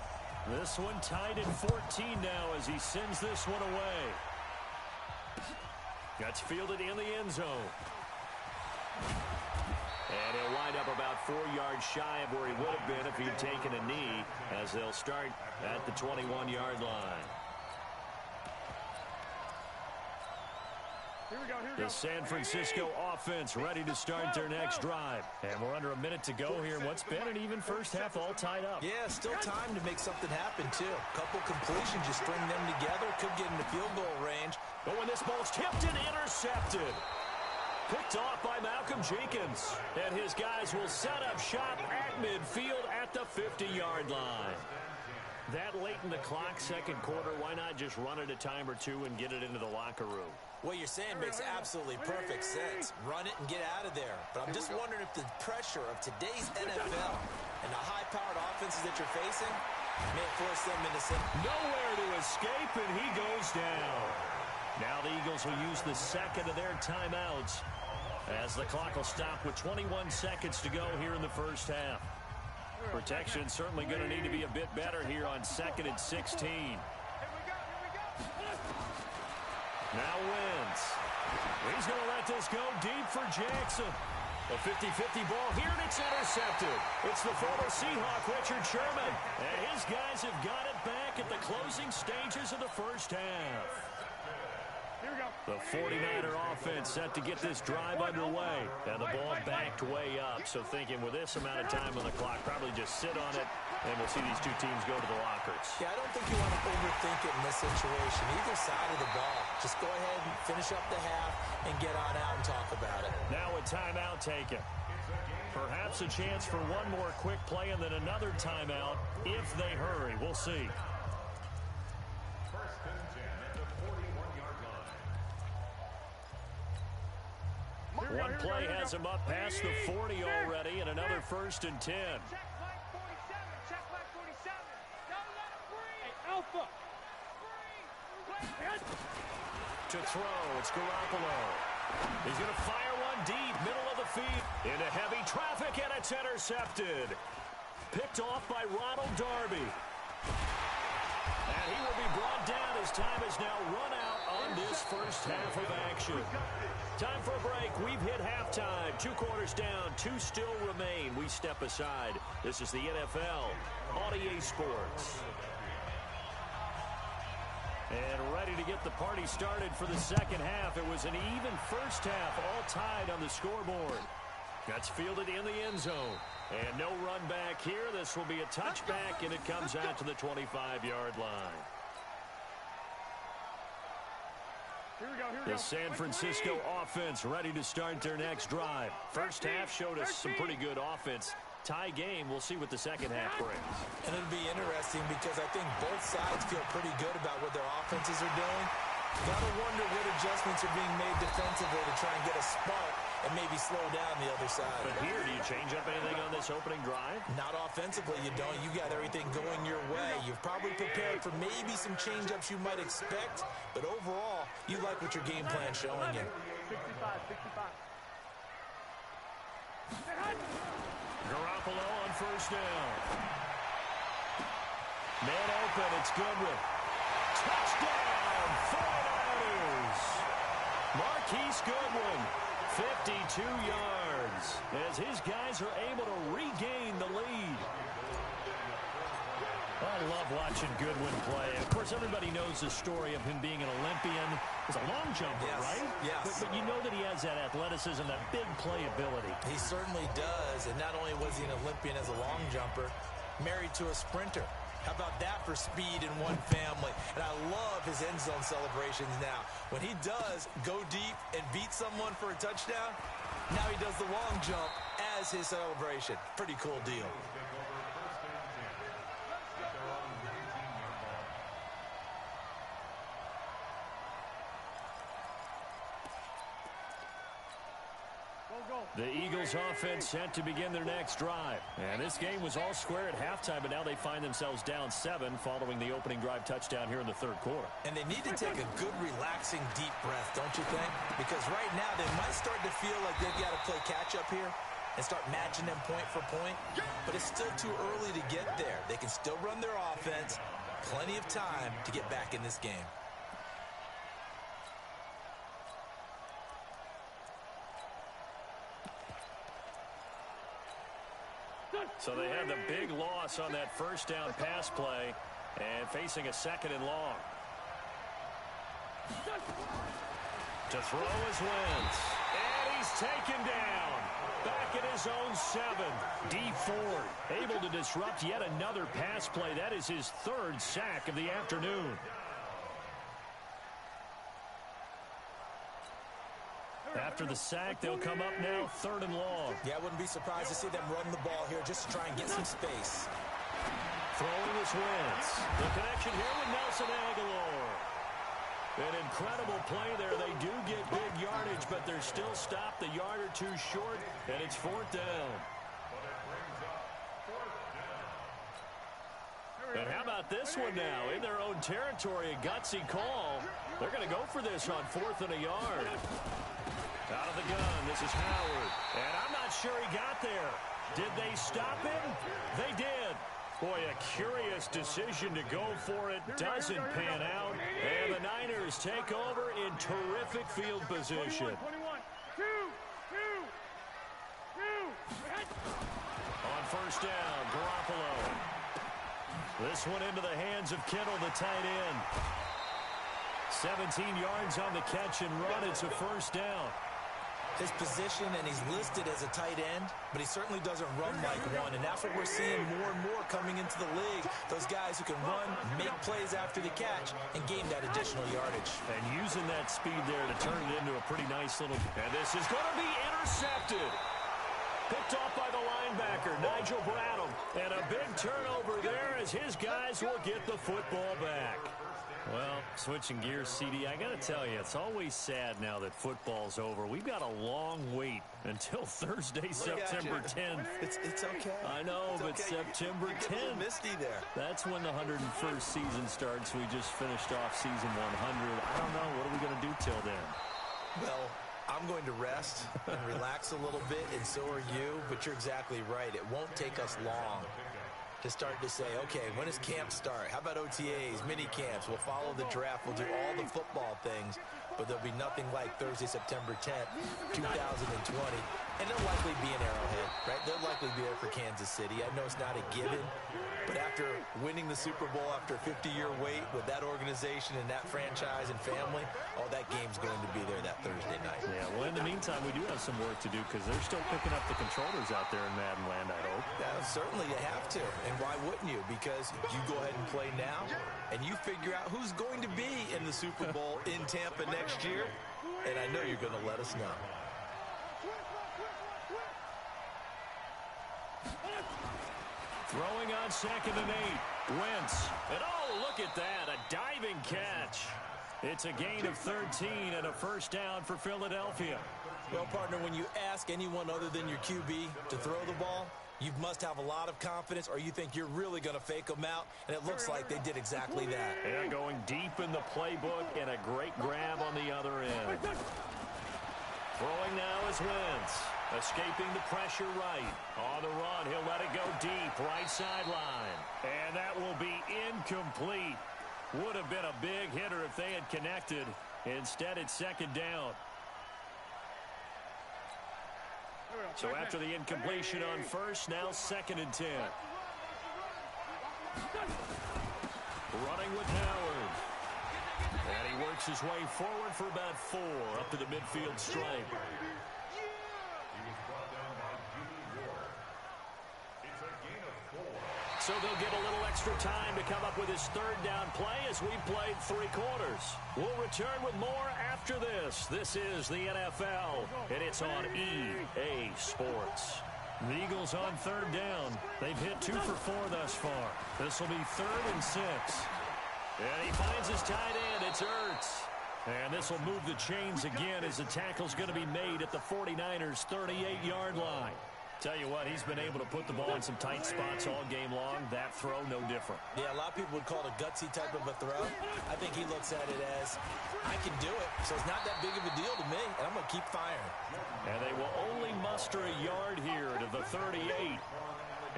Speaker 1: This one tied at 14 now as he sends this one away. That's fielded in the end zone. And he'll wind up about 4 yards shy of where he would have been if he'd taken a knee, as they'll start at the 21-yard line. The San Francisco offense ready to start their next drive. And we're under a minute to go here. What's been an even first half all tied up.
Speaker 2: Yeah, still time to make something happen, too. Couple completions, just string them together. Could get into field goal range.
Speaker 1: But when this ball's tipped and intercepted. Picked off by Malcolm Jenkins. And his guys will set up shop at midfield at the 50-yard line. That late in the clock, second quarter, why not just run it a time or two and get it into the locker room?
Speaker 2: What you're saying makes absolutely perfect sense. Run it and get out of there. But I'm just wondering if the pressure of today's NFL and the high-powered offenses that you're facing may force them into some...
Speaker 1: Nowhere to escape, and he goes down. Now the Eagles will use the second of their timeouts as the clock will stop with 21 seconds to go here in the first half. Protection certainly going to need to be a bit better here on 2nd and 16. Now Wentz. He's going to let this go deep for Jackson. A 50-50 ball here, and it's intercepted. It's the former Seahawk, Richard Sherman. And his guys have got it back at the closing stages of the first half. The 49er offense set to get this drive underway. And the ball backed way up. So thinking with this amount of time on the clock, probably just sit on it, and we'll see these two teams go to the lockers.
Speaker 2: Yeah, I don't think you want to overthink it in this situation. Either side of the ball. Just go ahead and finish up the half and get on out and talk about it.
Speaker 1: Now a timeout taken. Perhaps a chance for one more quick play and then another timeout if they hurry. We'll see. One play has him up past the 40 already, and another 1st and 10.
Speaker 5: Check flag 47. Check flag 47. Don't let him breathe. Hey, Alpha.
Speaker 1: To throw, it's Garoppolo. He's going to fire one deep, middle of the field. Into heavy traffic, and it's intercepted. Picked off by Ronald Darby. And he will be brought down as time is now run out on this first half of action. Time for a break. We've hit halftime. 2 quarters down, 2 still remain. We step aside. This is the NFL on EA Sports. And ready to get the party started for the second half. It was an even first half, all tied on the scoreboard. That's fielded in the end zone. And no run back here. This will be a touchback, and it comes out to the 25-yard line.
Speaker 5: Here we go.
Speaker 1: The San Francisco offense ready to start their next drive. First half showed us some pretty good offense. Tie game. We'll see what the second half brings.
Speaker 2: And it'll be interesting because I think both sides feel pretty good about what their offenses are doing. Gotta wonder what adjustments are being made defensively to try and get a spark and maybe slow down the other side.
Speaker 1: But here, do you change up anything on this opening drive?
Speaker 2: Not offensively, you don't. You got everything going your way. You've probably prepared for maybe some change-ups you might expect, but overall, you like what your game plan's showing you.
Speaker 5: 65.
Speaker 1: Garoppolo on first down. Man open, it's Goodwin. Touchdown, 49ers. Marquise Goodwin, 52 yards, as his guys are able to regain the lead. I love watching Goodwin play. Of course, everybody knows the story of him being an Olympian. He's a long jumper, right?
Speaker 2: Yes.
Speaker 1: But you know that he has that athleticism, that big playability.
Speaker 2: He certainly does, and not only was he an Olympian as a long jumper, married to a sprinter. How about that for speed in one family? And I love his end zone celebrations now. When he does go deep and beat someone for a touchdown, now he does the long jump as his celebration. Pretty cool deal.
Speaker 1: The Eagles offense set to begin their next drive. And this game was all square at halftime, but now they find themselves down 7 following the opening drive touchdown here in the third quarter.
Speaker 2: And they need to take a good, relaxing, deep breath, don't you think? Because right now they might start to feel like they've got to play catch-up here and start matching them point for point. But it's still too early to get there. They can still run their offense. Plenty of time to get back in this game.
Speaker 1: So they had the big loss on that first down pass play and facing a 2nd and long. To throw is Wentz. And he's taken down. Back at his own 7. D Ford able to disrupt yet another pass play. That is his 3rd sack of the afternoon. After the sack, they'll come up now 3rd and long.
Speaker 2: Yeah, I wouldn't be surprised to see them run the ball here just to try and get some space.
Speaker 1: Throwing is Wentz. The connection here with Nelson Aguilar. An incredible play there. They do get big yardage, but they're still stopped a yard or 2 short, and it's 4th down. And how about this one now? In their own territory, a gutsy call. They're going to go for this on 4th and a yard. Out of the gun, this is Howard. And I'm not sure he got there. Did they stop him? They did. Boy, a curious decision to go for it. Doesn't pan out. And the Niners take over in terrific field position.
Speaker 5: 21, 2.
Speaker 1: On first down, Garoppolo. This one into the hands of Kittle, the tight end. 17 yards on the catch and run. It's a first down.
Speaker 2: His position, and he's listed as a tight end, but he certainly doesn't run like one, and that's what we're seeing more and more coming into the league. Those guys who can run, make plays after the catch, and gain that additional yardage.
Speaker 1: And using that speed there to turn it into a pretty nice little... And this is going to be intercepted. Picked off by the linebacker, Nigel Bradham. And a big turnover there as his guys will get the football back. Well, switching gears, CD, I got to tell you, it's always sad now that football's over. We've got a long wait until Thursday, September 10th.
Speaker 2: It's okay.
Speaker 1: I know,
Speaker 2: it's
Speaker 1: but
Speaker 2: okay.
Speaker 1: September
Speaker 2: you
Speaker 1: 10th.
Speaker 2: Get a little misty there.
Speaker 1: That's when the 101st season starts. We just finished off season 100. I don't know. What are we going to do till then?
Speaker 2: Well, I'm going to rest and relax a little bit, and so are you. But you're exactly right. It won't take us long to start to say, okay, when does camp start? How about OTAs, mini camps? We'll follow the draft. We'll do all the football things, but there'll be nothing like Thursday, September 10th, 2020. And they'll likely be in Arrowhead, right? They'll likely be there for Kansas City. I know it's not a given, but after winning the Super Bowl after a 50-year wait with that organization and that franchise and family, that game's going to be there that Thursday night.
Speaker 1: Yeah, well, in the meantime, we do have some work to do because they're still picking up the controllers out there in Madden land, I hope.
Speaker 2: Yeah, certainly you have to. And why wouldn't you? Because you go ahead and play now, and you figure out who's going to be in the Super Bowl in Tampa next year, and I know you're going to let us know.
Speaker 1: Throwing on 2nd and 8. Wentz. And look at that. A diving catch. It's a gain of 13 and a first down for Philadelphia.
Speaker 2: Well, partner, when you ask anyone other than your QB to throw the ball, you must have a lot of confidence, or you think you're really going to fake them out, and it looks like they did exactly that.
Speaker 1: Yeah, going deep in the playbook and a great grab on the other end. Throwing now is Wentz. Escaping the pressure right. On the run, he'll let it go deep, right sideline. And that will be incomplete. Would have been a big hitter if they had connected. Instead, it's 2nd down. So after the incompletion on first, now 2nd and 10. Running with Howard. And he works his way forward for about 4 up to the midfield stripe. So they'll get a little extra time to come up with his 3rd down play as we've played 3 quarters. We'll return with more after this. This is the NFL, and it's on EA Sports. The Eagles on 3rd down. They've hit 2 for 4 thus far. This will be 3rd and 6. And he finds his tight end. It's Ertz. And this will move the chains again as the tackle's going to be made at the 49ers' 38-yard line. Tell you what, he's been able to put the ball in some tight spots all game long. That throw, no different.
Speaker 2: Yeah, a lot of people would call it a gutsy type of a throw. I think he looks at it as, I can do it, so it's not that big of a deal to me, and I'm going to keep firing.
Speaker 1: And they will only muster a yard here to the 38.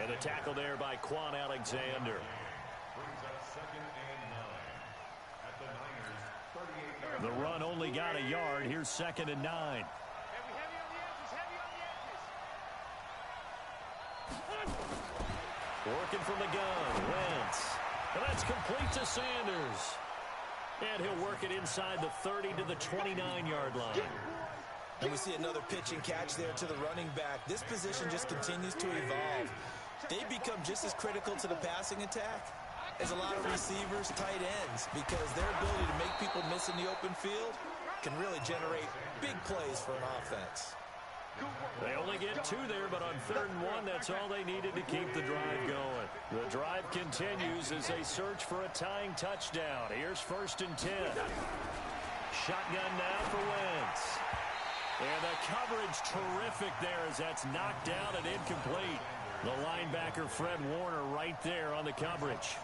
Speaker 1: And the tackle there by Quan Alexander. The run only got a yard. Here's 2nd and 9. Working from the gun, Wentz. And that's complete to Sanders. And he'll work it inside the 30 to the 29-yard line.
Speaker 2: And we see another pitch and catch there to the running back. This position just continues to evolve. They become just as critical to the passing attack as a lot of receivers, tight ends, because their ability to make people miss in the open field can really generate big plays for an offense.
Speaker 1: They only get 2 there, but on 3rd and 1, that's all they needed to keep the drive going. The drive continues as they search for a tying touchdown. Here's 1st and 10. Shotgun now for Wentz. And the coverage terrific there as that's knocked down and incomplete. The linebacker, Fred Warner, right there on the coverage.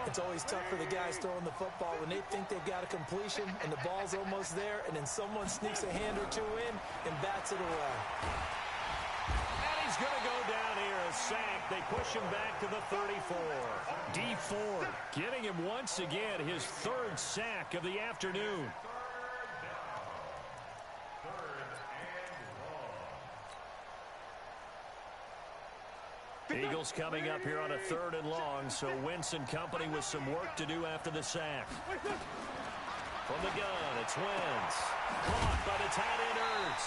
Speaker 2: It's always tough for the guys throwing the football when they think they've got a completion and the ball's almost there, and then someone sneaks a hand or 2 in and bats it away.
Speaker 1: And he's going to go down here, a sack. They push him back to the 34. Dee Ford getting him once again, his 3rd sack of the afternoon. Eagles coming up here on a 3rd and long, so Wentz and company with some work to do after the sack. From the gun, it's Wentz. Caught by the tight end Ertz.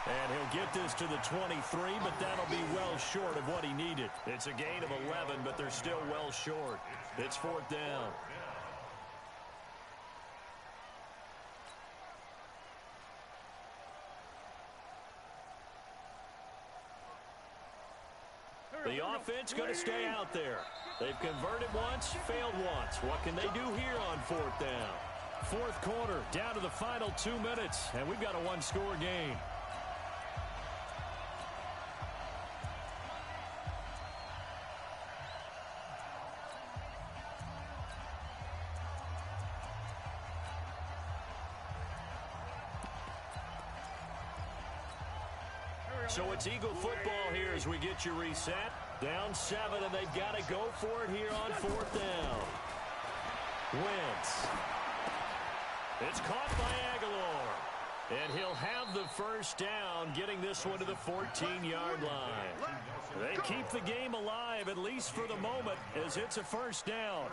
Speaker 1: And he'll get this to the 23, but that'll be well short of what he needed. It's a gain of 11, but they're still well short. It's 4th down. The offense going to stay out there. They've converted once, failed once. What can they do here on fourth down? Fourth quarter, down to the final 2 minutes, and we've got a one-score game. So it's Eagle football here as we get you reset. Down 7, and they've got to go for it here on fourth down. Wentz. It's caught by Aguilar. And he'll have the first down, getting this one to the 14-yard line. They keep the game alive, at least for the moment, as it's a first down.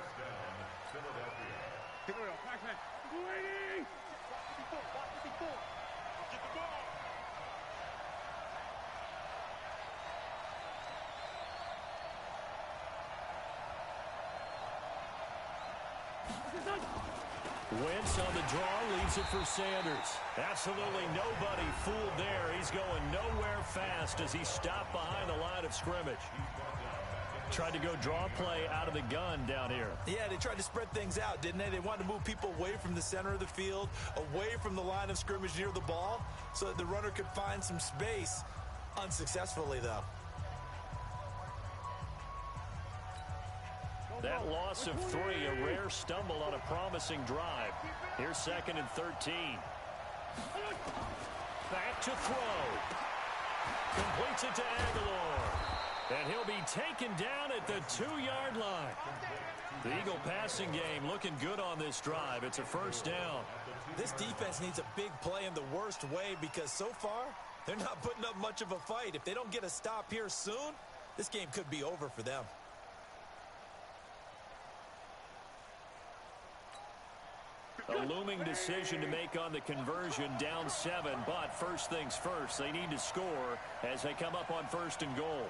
Speaker 1: Wentz on the draw, leaves it for Sanders. Absolutely nobody fooled there. He's going nowhere fast as he stopped behind the line of scrimmage. Tried to go draw play out of the gun down here.
Speaker 2: Yeah, they tried to spread things out, didn't they? They wanted to move people away from the center of the field, away from the line of scrimmage near the ball, so that the runner could find some space. Unsuccessfully, though.
Speaker 1: That loss of 3, a rare stumble on a promising drive. Here's 2nd and 13. Back to throw. Completes it to Aguilar. And he'll be taken down at the 2-yard line. The Eagle passing game looking good on this drive. It's a first down.
Speaker 2: This defense needs a big play in the worst way because so far, they're not putting up much of a fight. If they don't get a stop here soon, this game could be over for them.
Speaker 1: A looming decision to make on the conversion, down 7, but first things first, they need to score as they come up on 1st and goal.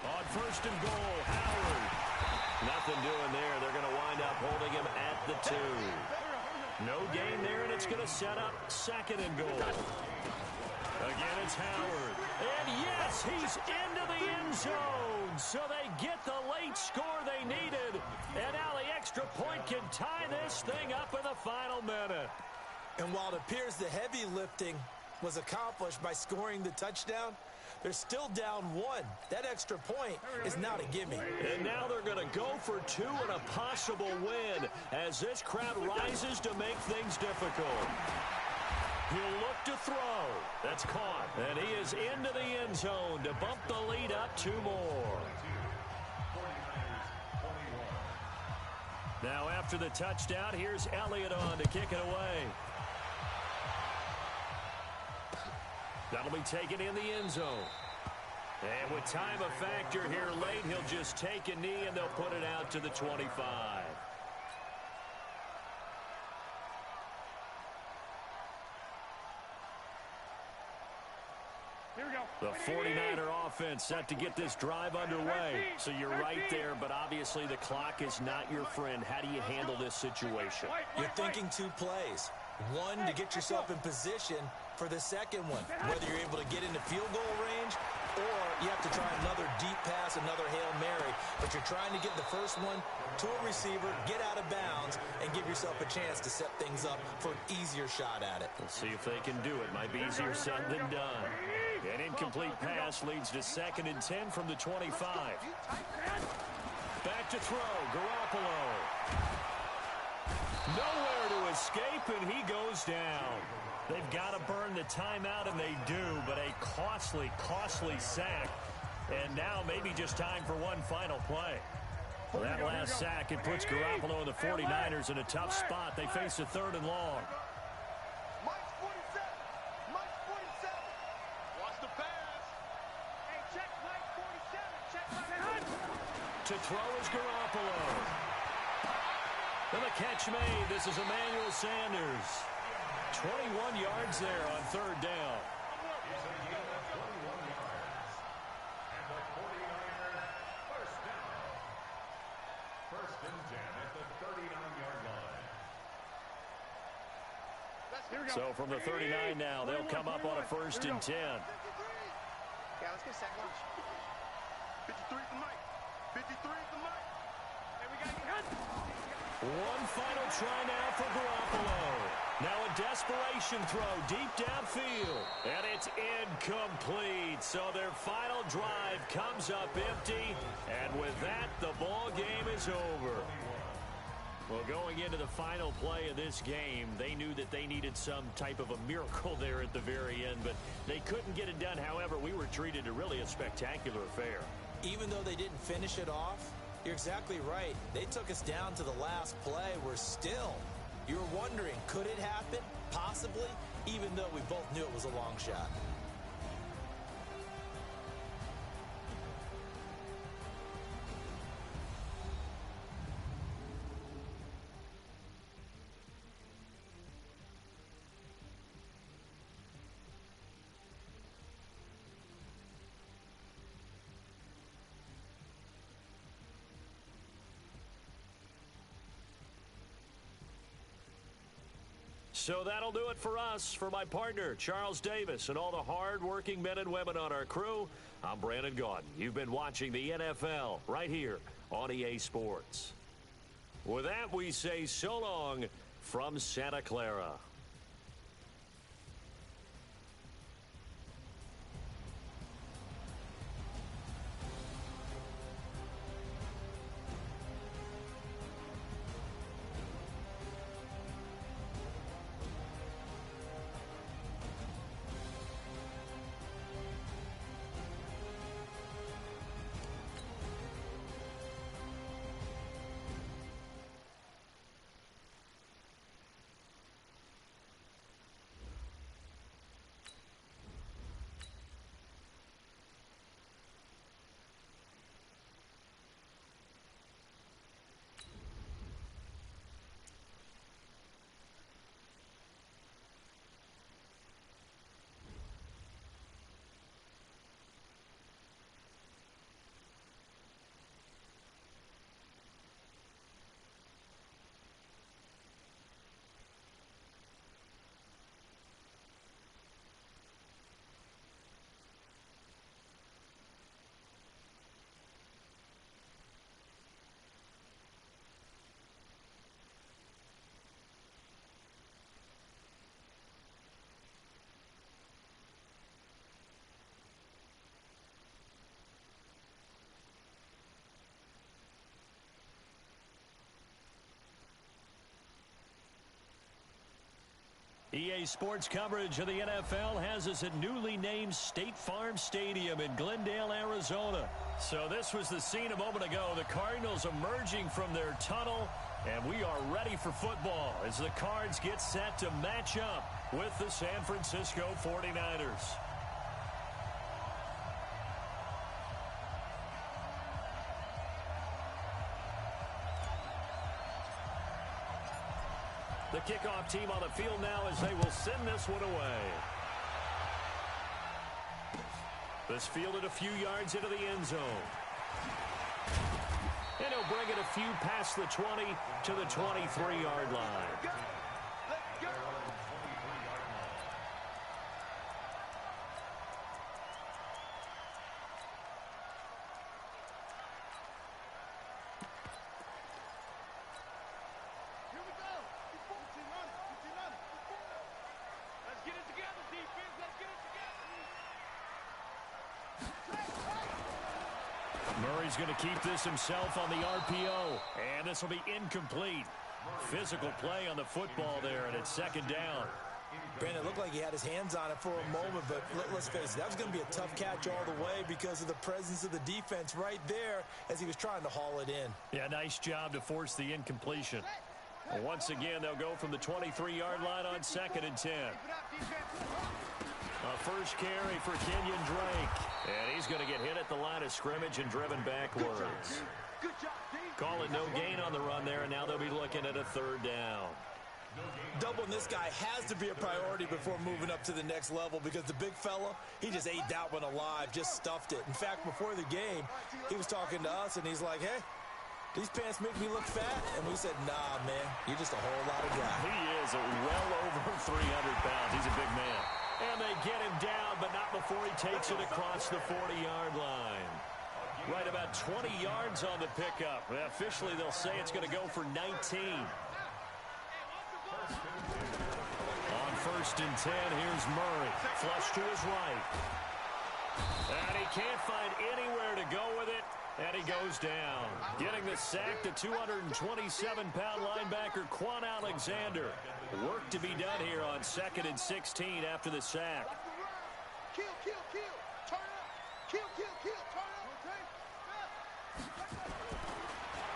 Speaker 1: On 1st and goal, Howard. Nothing doing there. They're going to wind up holding him at the 2. No gain there, and it's going to set up 2nd and goal. Again, it's Howard. And yes, he's into the end zone. So they get the late score they needed. And now the extra point can tie this thing up in the final minute.
Speaker 2: And while it appears the heavy lifting was accomplished by scoring the touchdown, they're still down 1. That extra point is not a gimme.
Speaker 1: And now they're going to go for 2 and a possible win as this crowd rises to make things difficult. He'll look to throw. That's caught. And he is into the end zone to bump the lead up 2 more. Now after the touchdown, here's Elliott on to kick it away. That'll be taken in the end zone. And with time a factor here late, he'll just take a knee and they'll put it out to the 25.
Speaker 5: Here we go.
Speaker 1: The 49er offense set to get this drive underway. So you're right there, but obviously the clock is not your friend. How do you handle this situation?
Speaker 2: You're thinking 2 plays. 1 to get yourself in position for the second one, whether you're able to get into field goal range or you have to try another deep pass, another Hail Mary, but you're trying to get the first one to a receiver, get out of bounds, and give yourself a chance to set things up for an easier shot at it.
Speaker 1: We'll see if they can do it. Might be easier said than done. An incomplete pass leads to 2nd and 10 from the 25. Back to throw, Garoppolo. Nowhere to escape, and he goes down. They've got to burn the timeout, and they do, but a costly, costly sack. And now maybe just time for one final play. For that last sack, it puts Garoppolo and the 49ers in a tough spot. They face a 3rd and long.
Speaker 5: Mike's 47. Mike's 47. Watch the pass. Hey, check Mike 47. Check Mike.
Speaker 1: To throw is Garoppolo. And the catch made. This is Emmanuel Sanders. 21 yards there on 3rd down. So from the 39 now, they'll come up on a 1st and 10.
Speaker 5: Yeah, let's get sack lunch. 53 for Mike. 53 for Mike. And we got to get
Speaker 1: One final try now for Garoppolo. Now a desperation throw deep downfield. And it's incomplete. So their final drive comes up empty. And with that, the ball game is over. Well, going into the final play of this game, they knew that they needed some type of a miracle there at the very end, but they couldn't get it done. However, we were treated to really a spectacular affair.
Speaker 2: Even though they didn't finish it off, you're exactly right. They took us down to the last play. We're still, you were wondering, could it happen? Possibly, even though we both knew it was a long shot.
Speaker 1: So that'll do it for us. For my partner, Charles Davis, and all the hard-working men and women on our crew, I'm Brandon Gaudin. You've been watching the NFL right here on EA Sports. With that, we say so long from Santa Clara. EA Sports coverage of the NFL has us at newly named State Farm Stadium in Glendale, Arizona. So this was the scene a moment ago. The Cardinals emerging from their tunnel, and we are ready for football as the Cards get set to match up with the San Francisco 49ers. The kickoff team on the field now as they will send this one away. This fielded a few yards into the end zone. And he'll bring it a few past the 20 to the 23-yard line. Murray's going to keep this himself on the RPO, and this will be incomplete. Physical play on the football there, and it's second down.
Speaker 2: Brandon, it looked like he had his hands on it for a moment, but let's face it, that was going to be a tough catch all the way because of the presence of the defense right there as he was trying to haul it in.
Speaker 1: Yeah, nice job to force the incompletion. Well, once again, they'll go from the 23-yard line on 2nd and 10. A first carry for Kenyon Drake. And he's going to get hit at the line of scrimmage and driven backwards. Call it no gain on the run there, and now they'll be looking at a 3rd down.
Speaker 2: Doubling this guy has to be a priority before moving up to the next level because the big fella, he just ate that one alive, just stuffed it. In fact, before the game, he was talking to us, and he's like, hey, these pants make me look fat. And we said, nah, man, you're just a whole lot of guy.
Speaker 1: He is well over 300 pounds. He's a big man. And they get him down, but not before he takes it across the 40-yard line. Right about 20 yards on the pickup. Officially, they'll say it's going to go for 19. On 1st and 10, here's Murray. Flush to his right. And he can't find anywhere to go with it. And he goes down. Getting the sack, the 227-pound linebacker, Quan Alexander. Work to be done here on 2nd and 16 after the sack.
Speaker 5: Kill, kill, kill. Turn up. Kill, kill, kill. Turn up.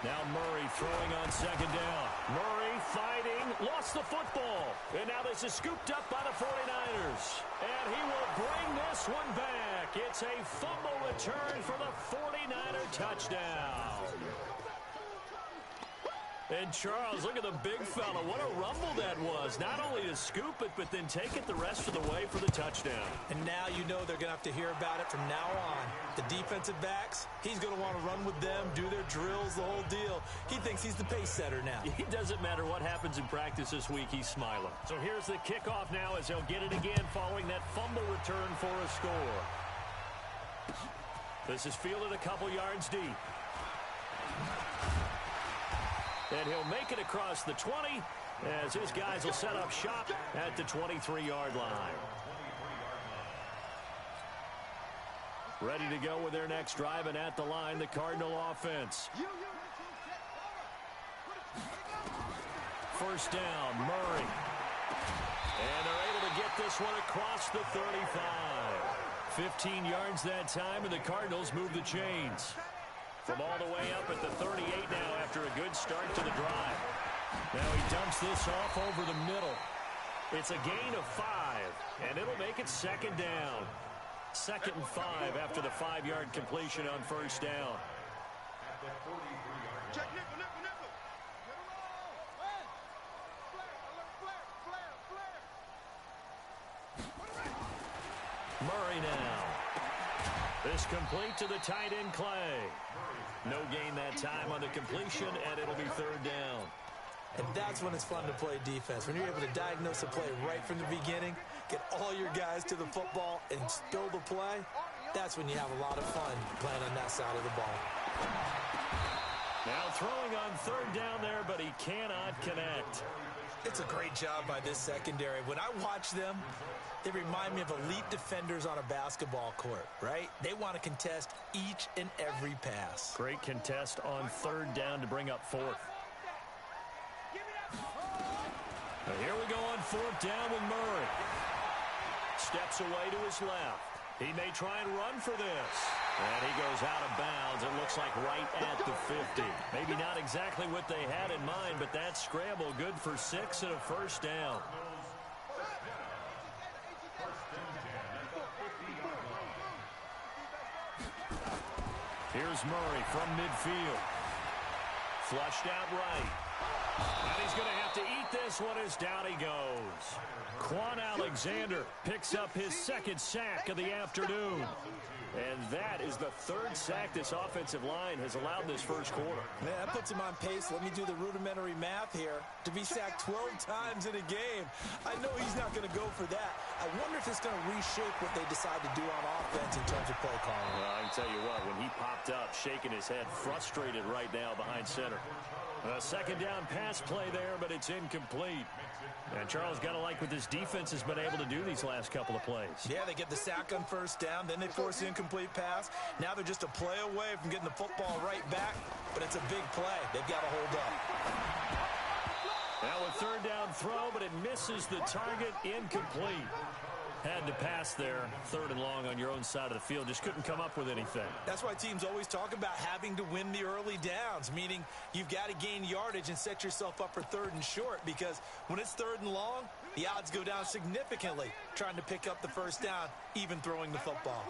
Speaker 1: Now Murray throwing on 2nd down. Murray fighting, lost the football. And now this is scooped up by the 49ers. And he will bring this one back. It's a fumble return for the 49er touchdown. And Charles, look at the big fella. What a rumble that was. Not only to scoop it, but then take it the rest of the way for the touchdown.
Speaker 2: And now you know they're going to have to hear about it from now on. The defensive backs, he's going to want to run with them, do their drills, the whole deal. He thinks he's the pace setter now.
Speaker 1: It doesn't matter what happens in practice this week, he's smiling. So here's the kickoff now as they'll get it again following that fumble return for a score. This is fielded a couple yards deep. And he'll make it across the 20 as his guys will set up shop at the 23-yard line. Ready to go with their next drive, and at the line, the Cardinal offense. 1st down, Murray. And they're able to get this one across the 35. 15 yards that time, and the Cardinals move the chains. From all the way up at the 38 now after a good start to the drive. Now he dumps this off over the middle. It's a gain of 5, and it'll make it 2nd down. 2nd and 5 after the 5-yard completion on 1st down.
Speaker 5: Check nickel, nickel, nickel.
Speaker 1: Murray now. This complete to the tight end, Clay. No gain that time on the completion, and it'll be 3rd down.
Speaker 2: And that's when it's fun to play defense. When you're able to diagnose a play right from the beginning, get all your guys to the football, and spill the play, that's when you have a lot of fun playing on that side of the ball.
Speaker 1: Now throwing on 3rd down there, but he cannot connect.
Speaker 2: It's a great job by this secondary. When I watch them, they remind me of elite defenders on a basketball court, right? They want to contest each and every pass.
Speaker 1: Great contest on 3rd down to bring up 4th. Now here we go on 4th down with Murray. Steps away to his left. He may try and run for this. And he goes out of bounds. It looks like right at the 50. Maybe not exactly what they had in mind, but that scramble good for 6 and a 1st down. Here's Murray from midfield. Flushed out right. And he's going to have to eat this one as down he goes. Quan Alexander picks up his 2nd sack of the afternoon. And that is the 3rd sack this offensive line has allowed this 1st quarter.
Speaker 2: Man, that puts him on pace. Let me do the rudimentary math here. To be sacked 12 times in a game. I know he's not going to go for that. I wonder if it's going to reshape what they decide to do on offense in terms of play calling.
Speaker 1: Well, I can tell you what, when he popped up, shaking his head, frustrated right now behind center. A 2nd down pass play there, but it's incomplete. And Charles, got to like what this defense has been able to do these last couple of plays.
Speaker 2: Yeah, they get the sack on 1st down, then they force the incomplete pass. Now they're just a play away from getting the football right back, but it's a big play. They've got to hold up.
Speaker 1: Now a 3rd down throw, but it misses the target, incomplete. Had to pass there, 3rd and long on your own side of the field. Just couldn't come up with anything.
Speaker 2: That's why teams always talk about having to win the early downs, meaning you've got to gain yardage and set yourself up for 3rd and short, because when it's 3rd and long, the odds go down significantly trying to pick up the 1st down, even throwing the football.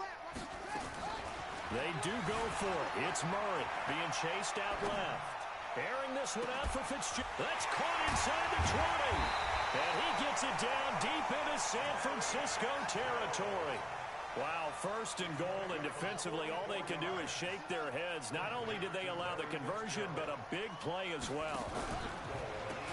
Speaker 1: They do go for it. It's Murray being chased out left. Airing this one out for Fitzgerald. That's caught inside the 20. And he gets it down deep into San Francisco territory. Wow, first and goal, and defensively, all they can do is shake their heads. Not only did they allow the conversion, but a big play as well.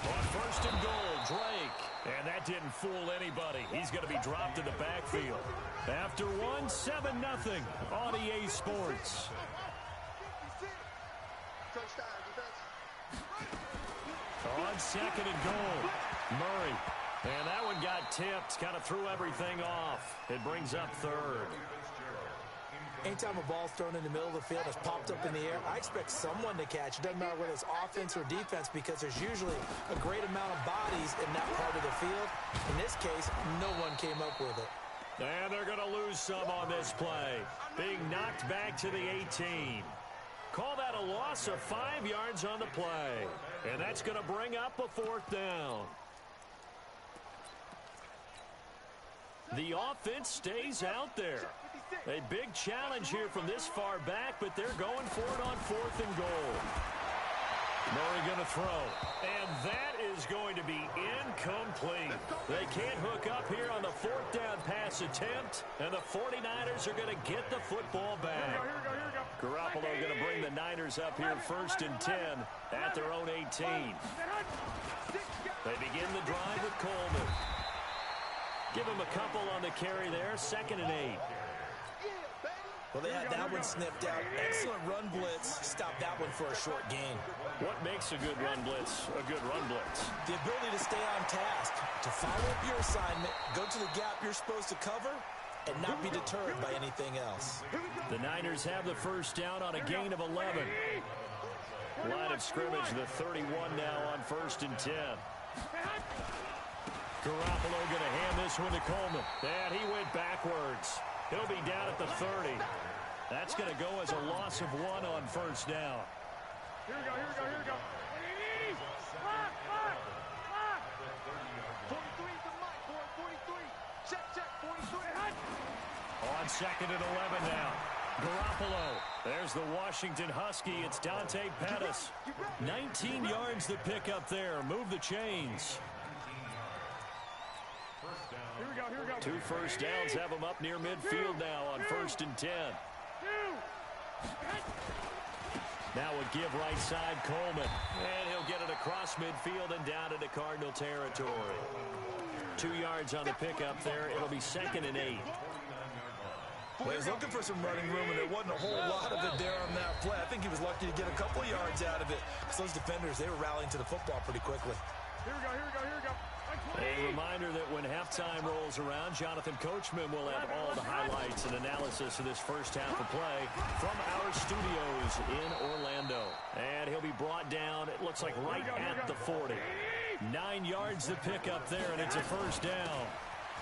Speaker 1: On first and goal, Drake. And that didn't fool anybody. He's going to be dropped in the backfield. After one, 7-0 on EA Sports. On second and goal, Murray. And that one got tipped, kind of threw everything off. It brings up third.
Speaker 2: Anytime a ball's thrown in the middle of the field, it's popped up in the air, I expect someone to catch. It doesn't matter whether it's offense or defense, because there's usually a great amount of bodies in that part of the field. In this case, no one came up with it.
Speaker 1: And they're going to lose some on this play. Being knocked back to the 18. Call that a loss of 5 yards on the play. And that's going to bring up a fourth down. The offense stays out there. A big challenge here from this far back, but they're going for it on fourth and goal. Murray going to throw. And that is going to be incomplete. They can't hook up here on the fourth down pass attempt, and the 49ers are going to get the football back. Garoppolo going to bring the Niners up here first and 10 at their own 18. They begin the drive with Coleman. Give him a couple on the carry there, 2nd and 8.
Speaker 2: Well, they had that one sniffed out. Excellent run blitz. Stop that one for a short gain.
Speaker 1: What makes a good run blitz a good run blitz?
Speaker 2: The ability to stay on task, to follow up your assignment, go to the gap you're supposed to cover, and not be deterred by anything else.
Speaker 1: The Niners have the first down on a gain of 11. Line of scrimmage, the 31 now on first and 10. Garoppolo going to hand this one to Coleman. And he went backwards. He'll be down at the 30. That's going to go as a loss of 1 on first down.
Speaker 5: Here we go. 43 to Mike, 43. Check, 43.
Speaker 1: On second and 11 now. Garoppolo. There's the Washington Husky. It's Dante Pettis. 19 yards the pick up there. Move the chains.
Speaker 5: Here we go.
Speaker 1: 2 first downs have them up near midfield now on first and 10. Now a give right side Coleman. And he'll get it across midfield and down into Cardinal territory. 2 yards on the pickup there. It'll be 2nd and 8.
Speaker 2: Well, he was looking for some running room, and there wasn't a whole lot of it there on that play. I think he was lucky to get a couple of yards out of it. So those defenders, they were rallying to the football pretty quickly.
Speaker 5: Here we go.
Speaker 1: A reminder that when halftime rolls around, Jonathan Coachman will have all the highlights and analysis of this first half of play from our studios in Orlando. And he'll be brought down, it looks like right at the 40. 9 yards to pick up there, and it's a first down.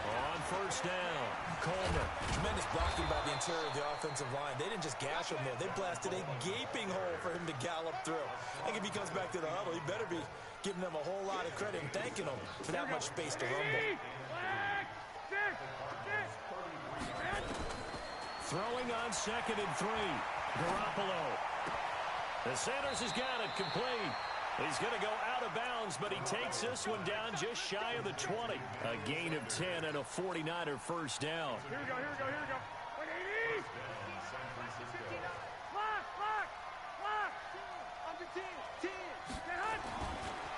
Speaker 1: On first down, Coleman.
Speaker 2: Tremendous blocking by the interior of the offensive line. They didn't just gash him there. They blasted a gaping hole for him to gallop through. I think if he comes back to the huddle, he better be giving them a whole lot of credit and thanking them for that much space to rumble.
Speaker 1: Throwing on 2nd and 3. Garoppolo. The Sanders has got it complete. He's going to go out of bounds, but he takes this one down just shy of the 20. A gain of 10 and a 49er first down.
Speaker 5: Here we go. 180. Lock. Under 10.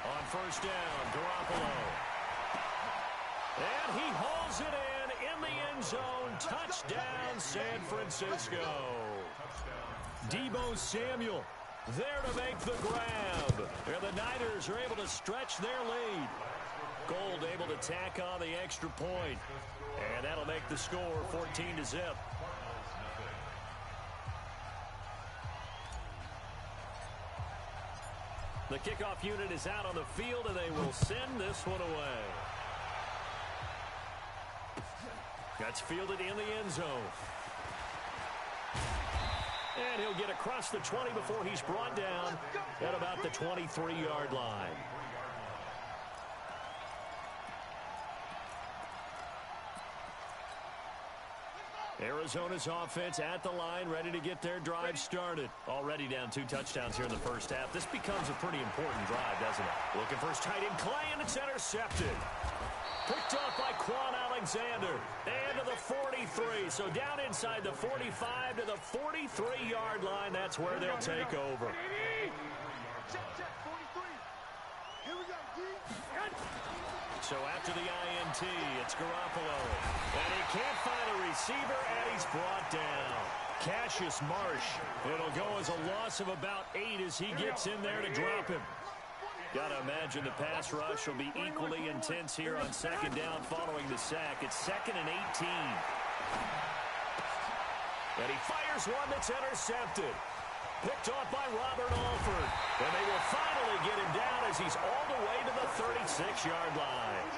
Speaker 1: On first down, Garoppolo. And he hauls it in the end zone. Touchdown, San Francisco. Deebo Samuel there to make the grab. And the Niners are able to stretch their lead. Gold able to tack on the extra point. And that'll make the score 14-0. The kickoff unit is out on the field, and they will send this one away. That's fielded in the end zone. And he'll get across the 20 before he's brought down at about the 23-yard line. Arizona's offense at the line, ready to get their drive started. Already down 2 touchdowns here in the first half. This becomes a pretty important drive, doesn't it? Looking for his tight end, Clay, and it's intercepted. Picked up by Quan Alexander. And to the 40, 33. So down inside the 45 to the 43-yard line. That's where they'll take over.
Speaker 5: Check, 43. Here we go, D.
Speaker 1: So after the INT, it's Garoppolo. And he can't find a receiver, and he's brought down. Cassius Marsh. It'll go as a loss of about 8 as he gets in there to drop him. Got to imagine the pass rush will be equally intense here on second down following the sack. It's 2nd and 18. And he fires one that's intercepted. Picked off by Robert Alford. And they will finally get him down as he's all the way to the 36-yard line.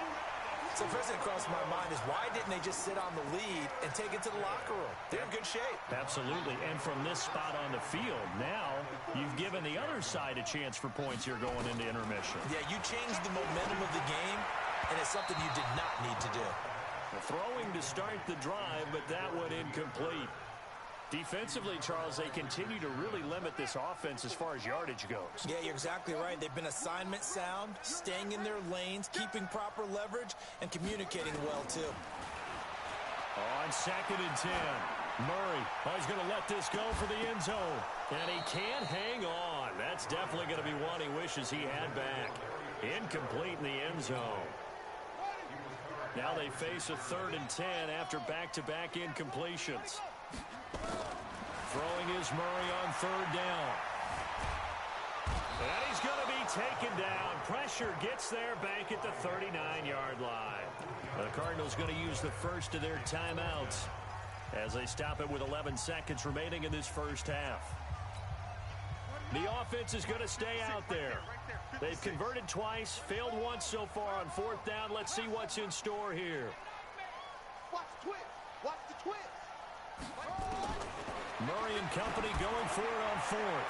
Speaker 2: So first thing that crossed my mind is why didn't they just sit on the lead and take it to the locker room? They're in good shape.
Speaker 1: Absolutely. And from this spot on the field, now you've given the other side a chance for points here going into intermission.
Speaker 2: Yeah, you changed the momentum of the game, and it's something you did not need to do.
Speaker 1: Throwing to start the drive, but that one incomplete. Defensively, Charles, they continue to really limit this offense as far as yardage goes.
Speaker 2: Yeah, you're exactly right. They've been assignment sound, staying in their lanes, keeping proper leverage, and communicating well, too.
Speaker 1: On 2nd and 10, Murray is going to let this go for the end zone. And he can't hang on. That's definitely going to be one he wishes he had back. Incomplete in the end zone. Now they face a 3rd and 10 after back-to-back incompletions. Throwing is Murray on 3rd down. And he's going to be taken down. Pressure gets there back at the 39-yard line. The Cardinals going to use the first of their timeouts as they stop it with 11 seconds remaining in this first half. The offense is going to stay out there. They've converted twice, failed once so far on 4th down. Let's see what's in store here.
Speaker 5: Watch the twist. Watch the twist.
Speaker 1: Murray and company going for it on 4th.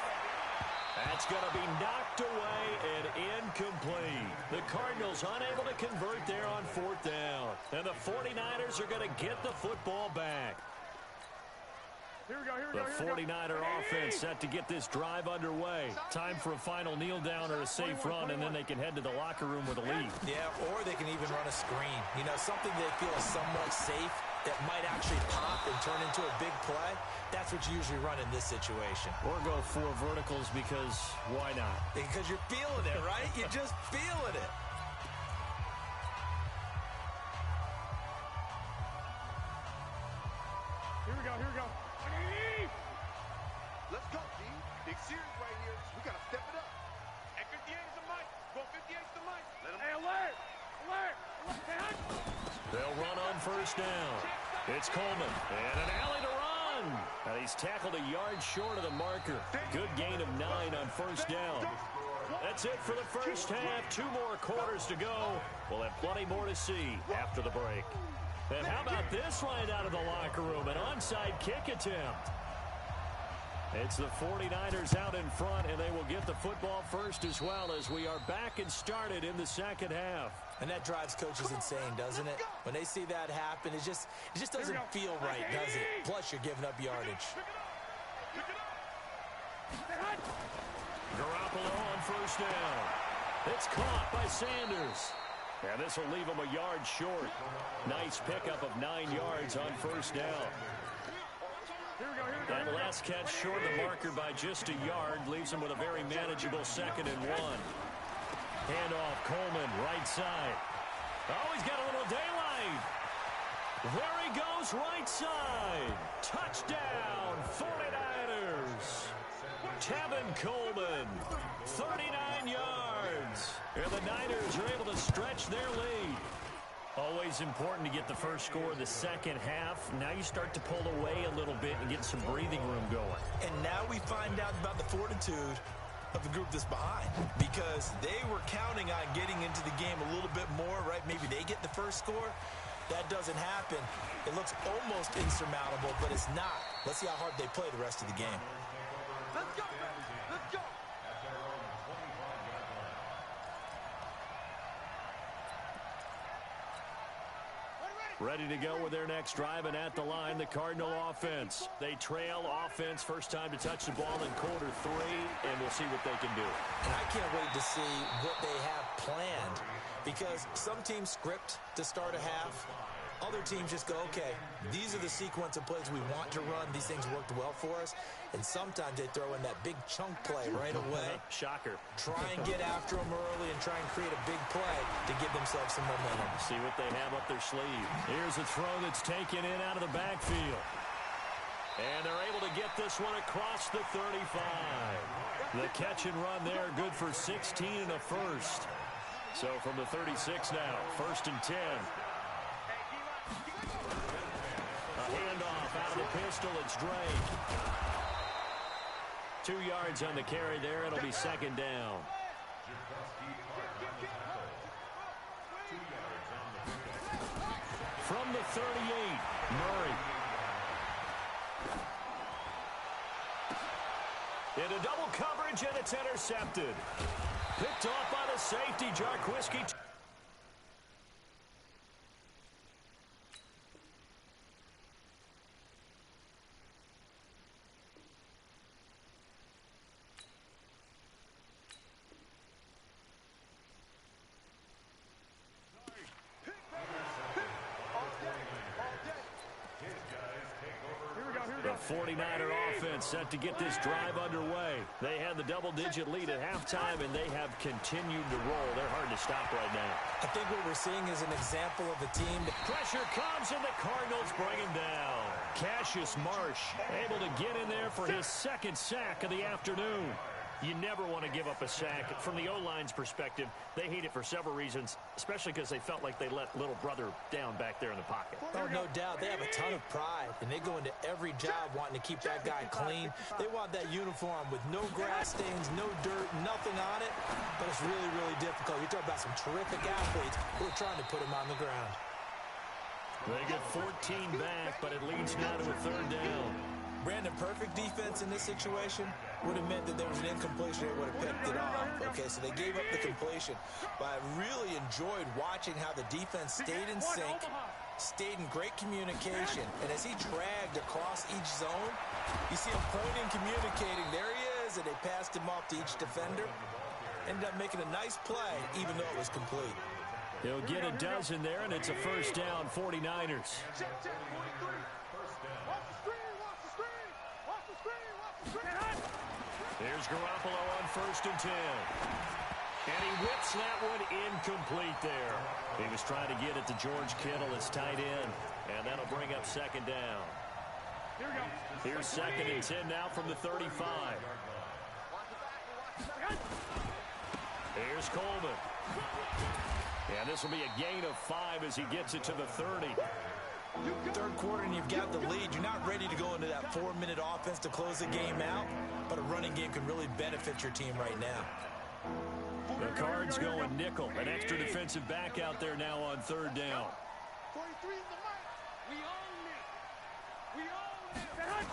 Speaker 1: That's going to be knocked away and incomplete. The Cardinals unable to convert there on 4th down. And the 49ers are going to get the football back. The 49er offense set to get this drive underway. Time for a final kneel down or a safe run, and then they can head to the locker room with a lead.
Speaker 2: Yeah, or they can even run a screen. You know, something they feel is somewhat safe that might actually pop and turn into a big play. That's what you usually run in this situation.
Speaker 1: Or go 4 verticals because why not?
Speaker 2: Because you're feeling it, right? You're just feeling it.
Speaker 5: Here we go. Let's go, D. Big series right here. We got to step it up. At 58 is the mic. Go 58 is the mic. Let him. Hey, alert.
Speaker 1: They'll run on 1st down. It's Coleman. And an alley to run. And he's tackled a yard short of the marker. Good gain of 9 on 1st down. That's it for the first half. 2 more quarters to go. We'll have plenty more to see after the break. And how about this right out of the locker room? An onside kick attempt. It's the 49ers out in front, and they will get the football first as well as we are back and started in the second half.
Speaker 2: And that drives coaches insane, doesn't it? When they see that happen, it just doesn't feel right, does it? Plus, you're giving up yardage.
Speaker 1: Garoppolo on 1st down. It's caught by Sanders. And this will leave him a yard short. Nice pickup of 9 yards on 1st down. That last catch short of the marker by just a yard leaves him with a very manageable 2nd and 1. Handoff, Coleman, right side. Oh, he's got a little daylight. There he goes, right side. Touchdown, 49ers. Tevin Coleman, 39 yards. And the Niners are able to stretch their lead. Always important to get the first score of the second half. Now you start to pull away a little bit and get some breathing room going.
Speaker 2: And now we find out about the fortitude of the group that's behind, because they were counting on getting into the game a little bit more, right? Maybe they get the first score. That doesn't happen. It looks almost insurmountable, but it's not. Let's see how hard they play the rest of the game.
Speaker 5: Let's go. Let's go.
Speaker 1: Ready to go with their next drive, and at the line, the Cardinal offense. They trail offense, first time to touch the ball in quarter 3, and we'll see what they can do.
Speaker 2: And I can't wait to see what they have planned, because some teams script to start a half, Other teams just go, okay, these are the sequence of plays we want to run. These things worked well for us. And sometimes they throw in that big chunk play right away.
Speaker 1: Shocker.
Speaker 2: Try and get after them early and try and create a big play to give themselves some momentum.
Speaker 1: See what they have up their sleeve. Here's a throw that's taken in out of the backfield. And they're able to get this one across the 35. The catch and run there, good for 16 and a first. So from the 36 now, 1st and 10. A handoff out of the pistol. It's Drake. 2 yards on the carry there. It'll be 2nd down. From the 38, Murray. Into double coverage, and it's intercepted. Picked off by the safety, Jarkwiski. The 49er offense set to get this drive underway. They had the double-digit lead at halftime, and they have continued to roll. They're hard to stop right now.
Speaker 2: I think what we're seeing is an example of a team that
Speaker 1: Pressure comes, and the Cardinals bring him down. Cassius Marsh able to get in there for his 2nd sack of the afternoon. You never want to give up a sack. From the O-line's perspective, they hate it for several reasons, especially because they felt like they let little brother down back there in the pocket.
Speaker 2: Oh, no doubt. They have a ton of pride, and they go into every job wanting to keep that guy clean. They want that uniform with no grass stains, no dirt, nothing on it, but it's really, really difficult. You're talking about some terrific athletes who are trying to put him on the ground.
Speaker 1: They get 14 back, but it leads now to a 3rd down.
Speaker 2: Brandon, perfect defense in this situation would have meant that there was an incompletion. They would have picked it off. Okay, so they gave up the completion. But I really enjoyed watching how the defense stayed in sync, stayed in great communication. And as he dragged across each zone, you see him pointing, communicating. There he is, and they passed him off to each defender. Ended up making a nice play, even though it was complete.
Speaker 1: He'll get a dozen there, and it's a 1st down, 49ers. Here's Garoppolo on 1st and 10. And he whips that one incomplete there. He was trying to get it to George Kittle, his tight end. And that'll bring up 2nd down.
Speaker 5: Here we go.
Speaker 1: Here's 2nd and 10 now from the 35. Here's Coleman. And this will be a gain of 5 as he gets it to the 30.
Speaker 2: 3rd quarter and you've got the lead. You're not ready to go into that 4-minute offense to close the game out, but a running game can really benefit your team right now.
Speaker 1: The Cards going nickel. An extra defensive back out there now on 3rd down.
Speaker 5: 43 in the mic. We own it. We own it.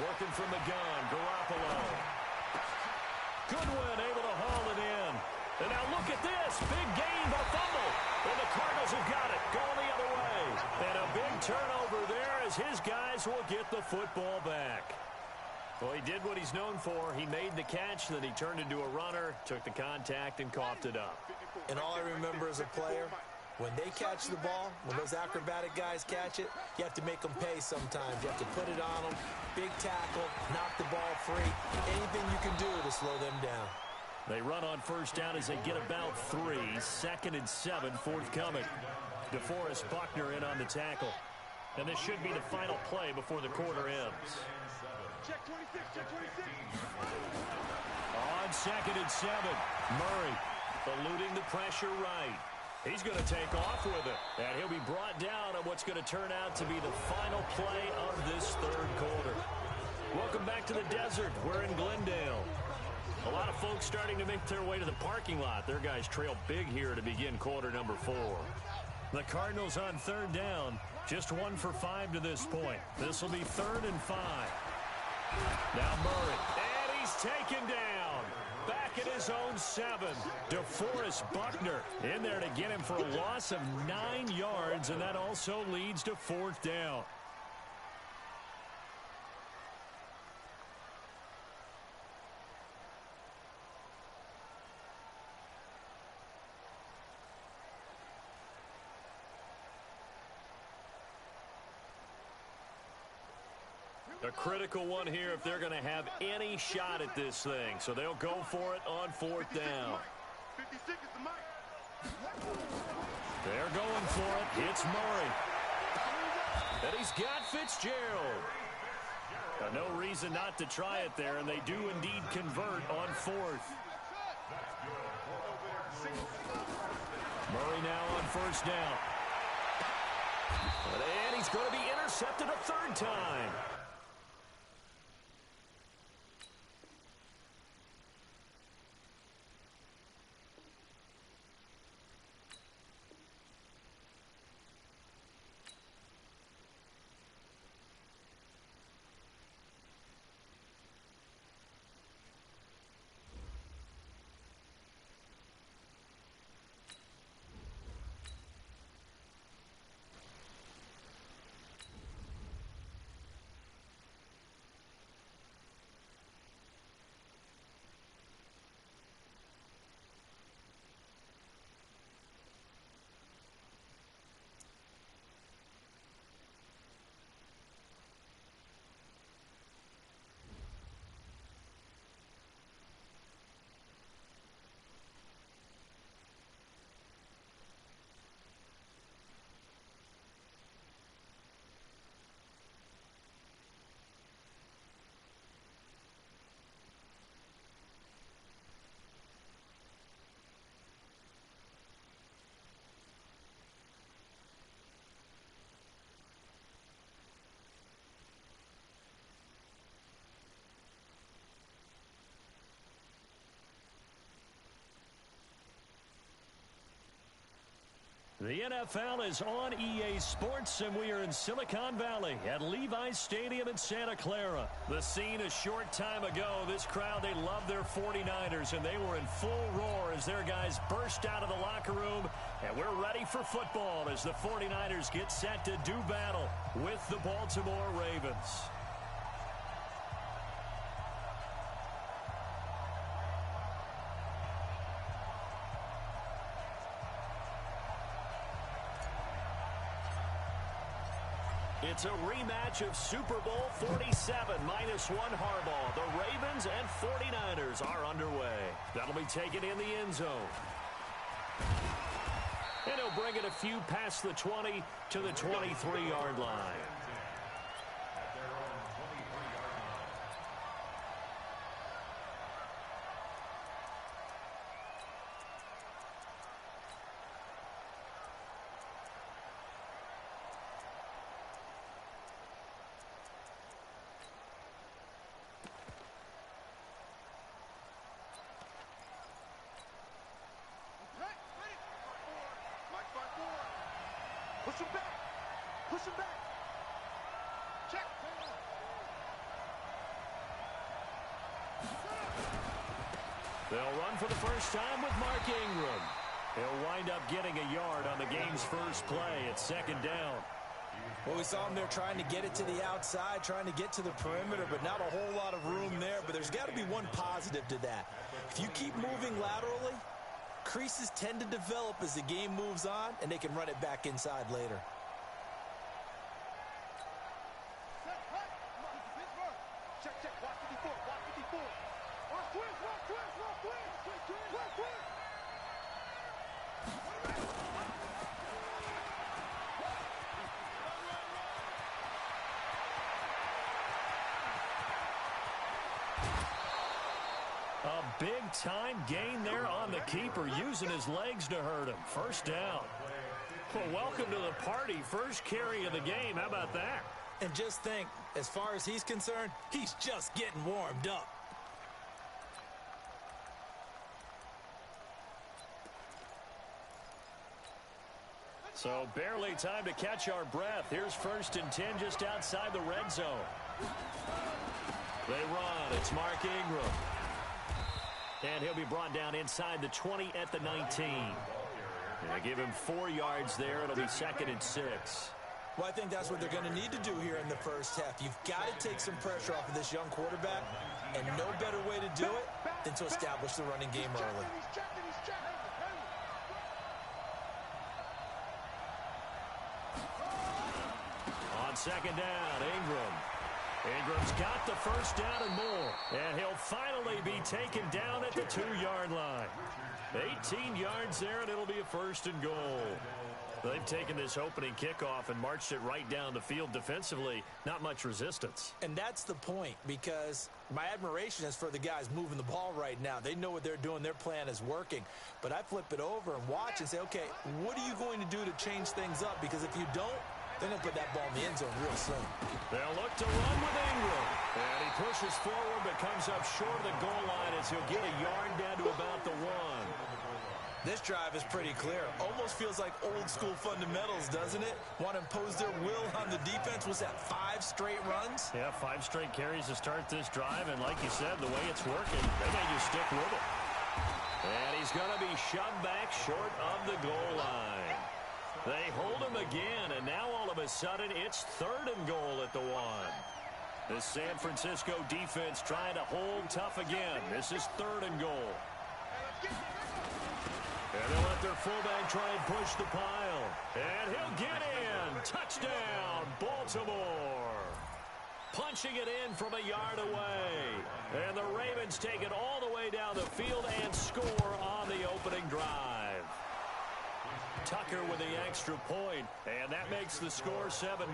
Speaker 1: Working from the gun, Garoppolo. Goodwin able to haul it in. And now look at this. Big gain, but a fumble. And the Cardinals have got it. Going the other way. And a big turnover there as his guys will get the football back. Well, he did what he's known for. He made the catch, then he turned into a runner, took the contact, and coughed it up.
Speaker 2: And all I remember as a player, when they catch the ball, when those acrobatic guys catch it, you have to make them pay sometimes. You have to put it on them, big tackle, knock the ball free. Anything you can do to slow them down.
Speaker 1: They run on 1st down as they get about 3. 2nd and 7 forthcoming. DeForest Buckner in on the tackle. And this should be the final play before the quarter ends.
Speaker 5: Check 26, check 26.
Speaker 1: On 2nd and 7, Murray eluding the pressure right. He's going to take off with it. And he'll be brought down on what's going to turn out to be the final play of this 3rd quarter. Welcome back to the desert. We're in Glendale. A lot of folks starting to make their way to the parking lot. Their guys trail big here to begin quarter number 4. The Cardinals on 3rd down. Just 1 for 5 to this point. This will be 3rd and 5. Now Murray. And he's taken down. Back at his own 7. DeForest Buckner in there to get him for a loss of 9 yards. And that also leads to 4th down. A critical one here if they're going to have any shot at this thing. So they'll go for it on fourth down.
Speaker 3: 56 is the mic.
Speaker 1: They're going for it. It's Murray. And he's got Fitzgerald. No reason not to try it there, and they do indeed convert on fourth. Murray now on first down. And he's going to be intercepted a third time. The NFL is on EA Sports, and we are in Silicon Valley at Levi's Stadium in Santa Clara. The scene a short time ago, this crowd, they love their 49ers, and they were in full roar as their guys burst out of the locker room. And we're ready for football as the 49ers get set to do battle with the Baltimore Ravens. It's a rematch of Super Bowl 47 -1 Harbaugh. The Ravens and 49ers are underway. That'll be taken in the end zone. And he'll bring it a few past the 20 to the 23-yard line.
Speaker 5: Push him back. Push him back. Check.
Speaker 1: They'll run for the first time with Mark Ingram. He'll wind up getting a yard on the game's first play at second down.
Speaker 2: Well, we saw him there trying to get it to the outside, trying to get to the perimeter, but not a whole lot of room there. But there's got to be one positive to that. If you keep moving laterally, creases tend to develop as the game moves on, and they can run it back inside later.
Speaker 5: Check, check. Watch 54. Watch 54. Watch twist. Watch twist. Watch twist. Watch twist.
Speaker 1: A big-time gain there on the keeper, using his legs to hurt him. First down. Well, welcome to the party. First carry of the game. How about that?
Speaker 2: And just think, as far as he's concerned, he's just getting warmed up.
Speaker 1: So barely time to catch our breath. Here's 1st and 10 just outside the red zone. They run. It's Mark Ingram. And he'll be brought down inside the 20 at the 19. And they give him 4 yards there. It'll be 2nd and 6.
Speaker 2: Well, I think that's what they're going to need to do here in the first half. You've got to take some pressure off of this young quarterback, and no better way to do it than to establish the running game early.
Speaker 1: On second down, Ingram. Ingram's got the first down and more. And he'll finally be taken down at the 2-yard line. 18 yards there, and it'll be a first and goal. They've taken this opening kickoff and marched it right down the field defensively. Not much resistance.
Speaker 2: And that's the point, because my admiration is for the guys moving the ball right now. They know what they're doing. Their plan is working. But I flip it over and watch and say, okay, what are you going to do to change things up? Because if you don't, they're going to put that ball in the end zone real soon.
Speaker 1: They'll look to run with Ingram. And he pushes forward but comes up short of the goal line as he'll get a yard down to about the 1.
Speaker 2: This drive is pretty clear. Almost feels like old school fundamentals, doesn't it? Want to impose their will on the defense. Was that 5 straight runs?
Speaker 1: Yeah, 5 straight carries to start this drive. And like you said, the way it's working, they may just stick with it. And he's going to be shoved back short of the goal line. They hold him again, and now all of a sudden it's 3rd and goal at the 1. The San Francisco defense trying to hold tough again. This is 3rd and goal. And they'll let their fullback try and push the pile. And he'll get in. Touchdown, Baltimore. Punching it in from a yard away. And the Ravens take it all the way down the field and score on the opening drive. Tucker with the extra point, and that makes the score 7-0.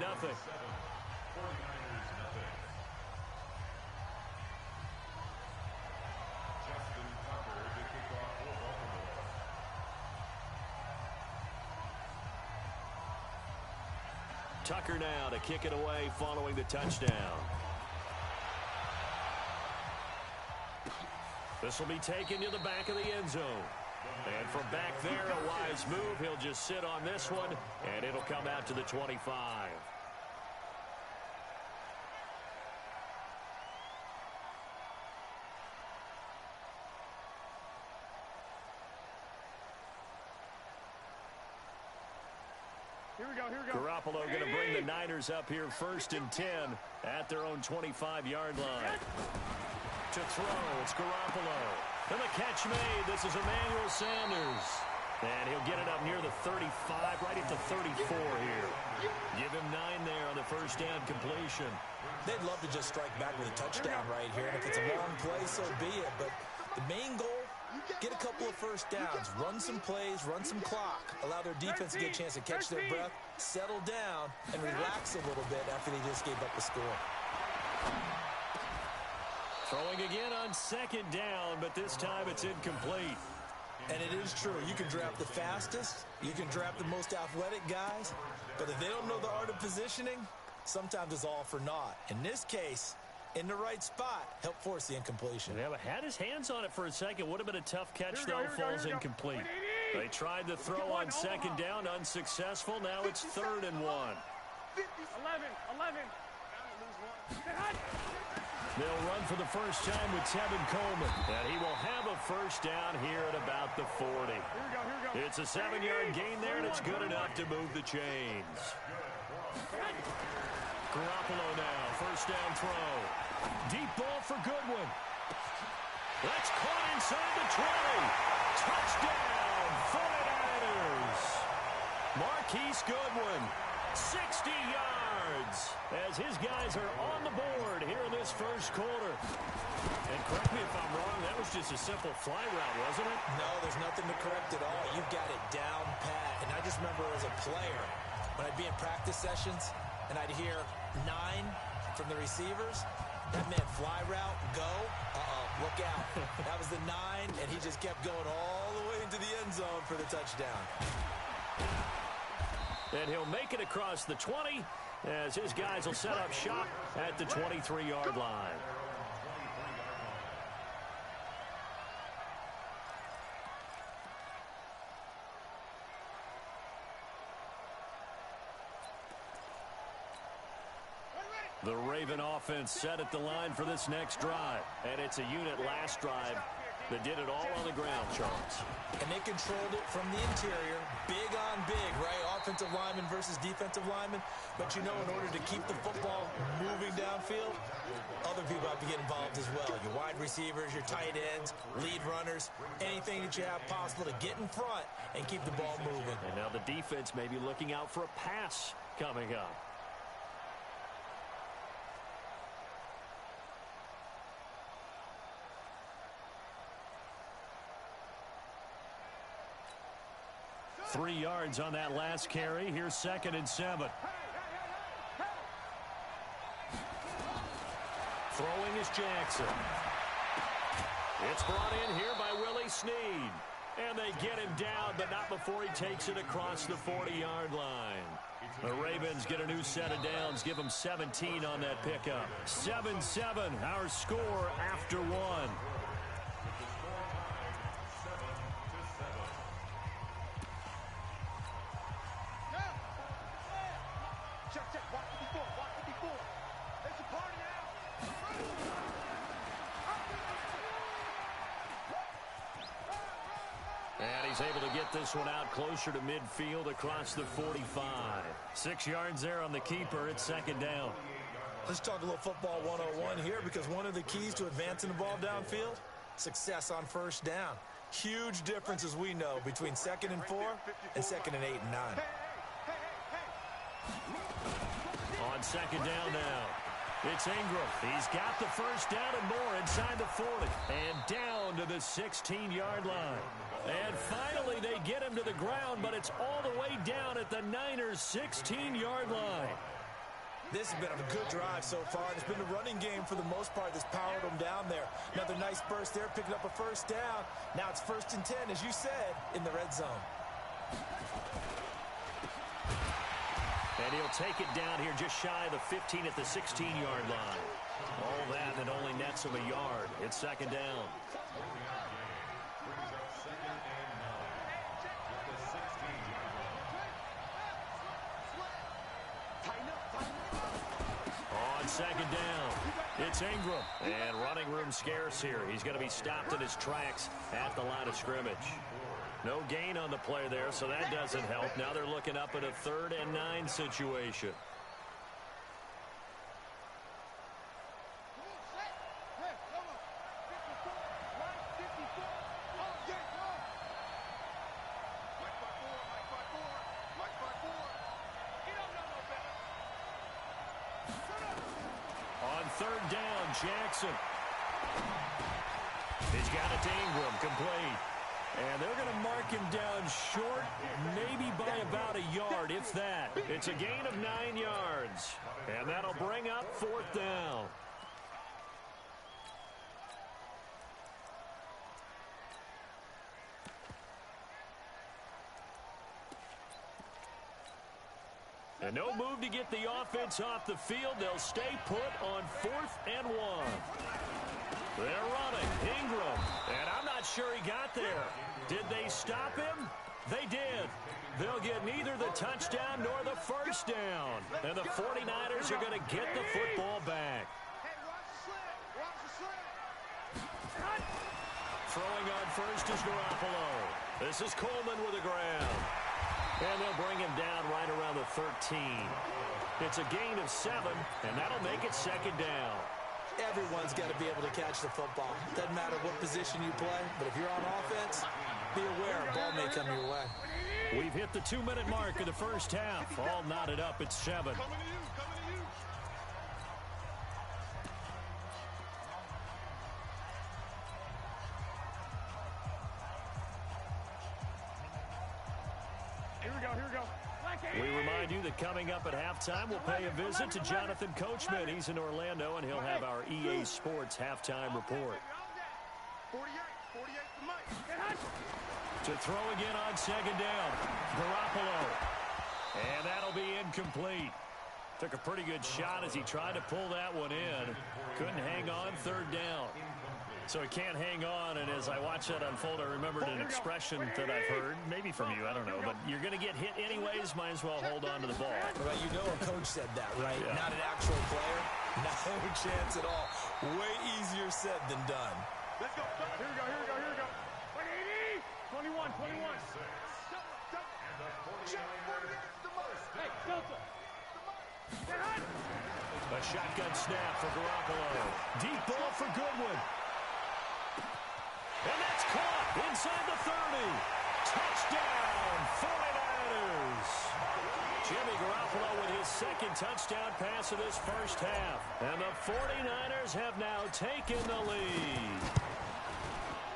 Speaker 1: Tucker now to kick it away following the touchdown. This will be taken to the back of the end zone. And from back there, a wise move. He'll just sit on this one, and it'll come out to the 25.
Speaker 5: Here we go.
Speaker 1: Garoppolo going to bring the Niners up here 1st and 10 at their own 25-yard line. To throw, it's Garoppolo. And the catch made. This is Emmanuel Sanders. And he'll get it up near the 35, right at the 34 here. Give him 9 there on the first down completion.
Speaker 2: They'd love to just strike back with a touchdown right here. And if it's a long play, so be it. But the main goal, get a couple of first downs. Run some plays, run some clock. Allow their defense to get a chance to catch their breath, settle down, and relax a little bit after they just gave up a score.
Speaker 1: Throwing again on 2nd down, but this time it's incomplete.
Speaker 2: And it is true. You can draft the fastest. You can draft the most athletic guys. But if they don't know the art of positioning, sometimes it's all for naught. In this case, in the right spot, help force the incompletion.
Speaker 1: Yeah, but had his hands on it for a second. Would have been a tough catch, though. Falls incomplete. They tried to throw on 2nd down, unsuccessful. Now it's 3rd and 1.
Speaker 5: 11.
Speaker 1: They'll run for the first time with Tevin Coleman. And he will have a first down here at about the 40. It's a 7-yard gain there, and it's good enough to move the chains. Garoppolo now, first down throw. Deep ball for Goodwin. That's caught inside the 20. Touchdown, 49ers. Marquise Goodwin, 60 yards, as his guys are on the board here in this first quarter. And correct me if I'm wrong, that was just a simple fly route, wasn't it?
Speaker 2: No, there's nothing to correct at all. You've got it down pat. And I just remember as a player, when I'd be in practice sessions, and I'd hear 9 from the receivers, that meant fly route, go, look out. That was the 9, and he just kept going all the way into the end zone for the touchdown.
Speaker 1: And he'll make it across the 20 as his guys will set up shop at the 23-yard line. The Raven offense set at the line for this next drive. And it's a unit last drive that did it all on the ground, Charles.
Speaker 2: And they controlled it from the interior. Big on big, right? Offensive lineman versus defensive lineman. But you know, in order to keep the football moving downfield, other people have to get involved as well. Your wide receivers, your tight ends, lead runners, anything that you have possible to get in front and keep the ball moving.
Speaker 1: And now the defense may be looking out for a pass coming up. 3 yards on that last carry. Here's 2nd and 7. Throwing is Jackson. It's brought in here by Willie Snead. And they get him down, but not before he takes it across the 40-yard line. The Ravens get a new set of downs, give them 17 on that pickup. 7-7, our score after 1. And he's able to get this one out closer to midfield across the 45. 6 yards there on the keeper. It's 2nd down.
Speaker 2: Let's talk a little football 101 here, because one of the keys to advancing the ball downfield, success on 1st down. Huge difference, as we know, between 2nd and 4 and 2nd and 8 and 9.
Speaker 1: On 2nd down now. It's Ingram. He's got the 1st down and more inside the 40. And down to the 16-yard line. And finally, they get him to the ground, but it's all the way down at the Niners' 16-yard line.
Speaker 2: This has been a good drive so far. It's been the running game for the most part that's powered them down there. Another nice burst there, picking up a 1st down. Now it's 1st and 10, as you said, in the red zone.
Speaker 1: And he'll take it down here just shy of the 15 at the 16-yard line. All that only nets him a yard. It's 2nd down. On 2nd down, it's Ingram. And running room scarce here. He's going to be stopped in his tracks at the line of scrimmage. No gain on the play there, so that doesn't help. Now they're looking up at a 3rd and 9 situation. On 3rd down, Jackson. He's got it to Ingram, complete. And they're going to mark him down short, maybe by about a yard, if that. It's a gain of 9 yards. And that'll bring up 4th down. And no move to get the offense off the field. They'll stay put on 4th and 1. They're running. Ingram. And I'm not sure he got there. Did they stop him? They did. They'll get neither the touchdown nor the 1st down. And the 49ers are going to get the football back. Throwing on 1st is Garoppolo. This is Coleman with a grab. And they'll bring him down right around the 13. It's a gain of 7, and that'll make it 2nd down.
Speaker 2: Everyone's got to be able to catch the football. Doesn't matter what position you play, but if you're on offense, be aware a ball may come your way.
Speaker 1: We've hit the 2-minute mark of the 1st half. All knotted up at 7.
Speaker 5: Coming to you, coming to you. Here we go, here we go.
Speaker 1: We remind you that coming up at halftime, we'll pay a visit to Jonathan Coachman. He's in Orlando, and he'll have our EA Sports halftime report.
Speaker 5: 48 for Mike.
Speaker 1: To throw again on 2nd down. Garoppolo. And that'll be incomplete. Took a pretty good shot as he tried to pull that one in. Couldn't hang on, 3rd down. So he can't hang on, and as I watched that unfold, I remembered an expression that I've heard, maybe from you, I don't know, but you're going to get hit anyways, might as well hold on to the ball.
Speaker 2: Right, you know a coach said that, right?
Speaker 1: Yeah.
Speaker 2: Not an actual player. No chance at all. Way easier said than done.
Speaker 5: Let's go. Here we go, here we go, here we go. 21. Hey, Delta.
Speaker 1: A shotgun snap for Garoppolo. Deep ball for Goodwin. And that's caught inside the 30. Touchdown, 49ers. Jimmy Garoppolo with his 2nd touchdown pass of this 1st half. And the 49ers have now taken the lead.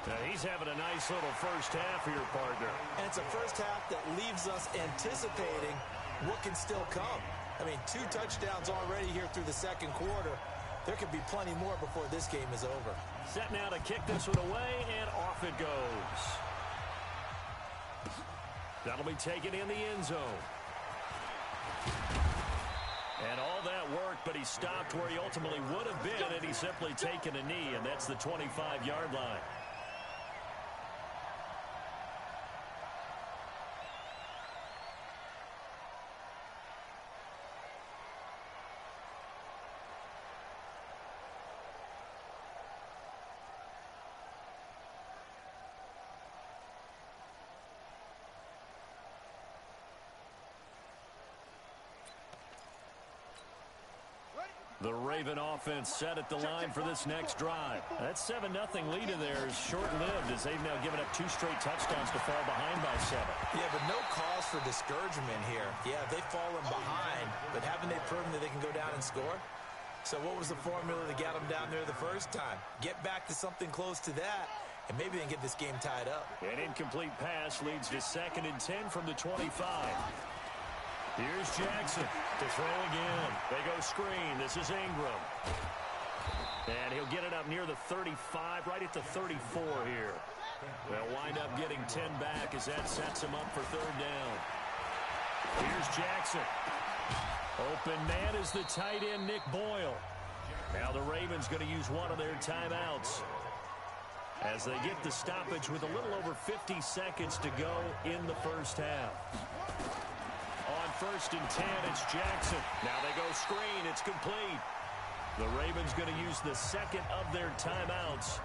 Speaker 1: Now he's He's having a nice little first half here, partner.
Speaker 2: And it's a first half that leaves us anticipating what can still come. I mean, 2 touchdowns already here through the second quarter. There could be plenty more before this game is over.
Speaker 1: Set now to kick this one away, and off it goes. That'll be taken in the end zone. And all that work, but he stopped where he ultimately would have been, and he's simply taken a knee, and that's the 25-yard line. The Raven offense set at the line for this next drive. That 7-0 lead of theirs short-lived as they've now given up 2 straight touchdowns to fall behind by 7.
Speaker 2: Yeah, but no cause for discouragement here. Yeah, they've fallen behind, but haven't they proven that they can go down and score? So what was the formula to get them down there the first time? Get back to something close to that, and maybe they can get this game tied up.
Speaker 1: An incomplete pass leads to 2nd and 10 from the 25. Here's Jackson to throw again. They go screen. This is Ingram. And he'll get it up near the 35, right at the 34 here. They'll wind up getting 10 back as that sets him up for 3rd down. Here's Jackson. Open man is the tight end, Nick Boyle. Now the Ravens going to use one of their timeouts as they get the stoppage with a little over 50 seconds to go in the first half. On 1st and 10, it's Jackson. Now they go screen. It's complete. The Ravens going to use the 2nd of their timeouts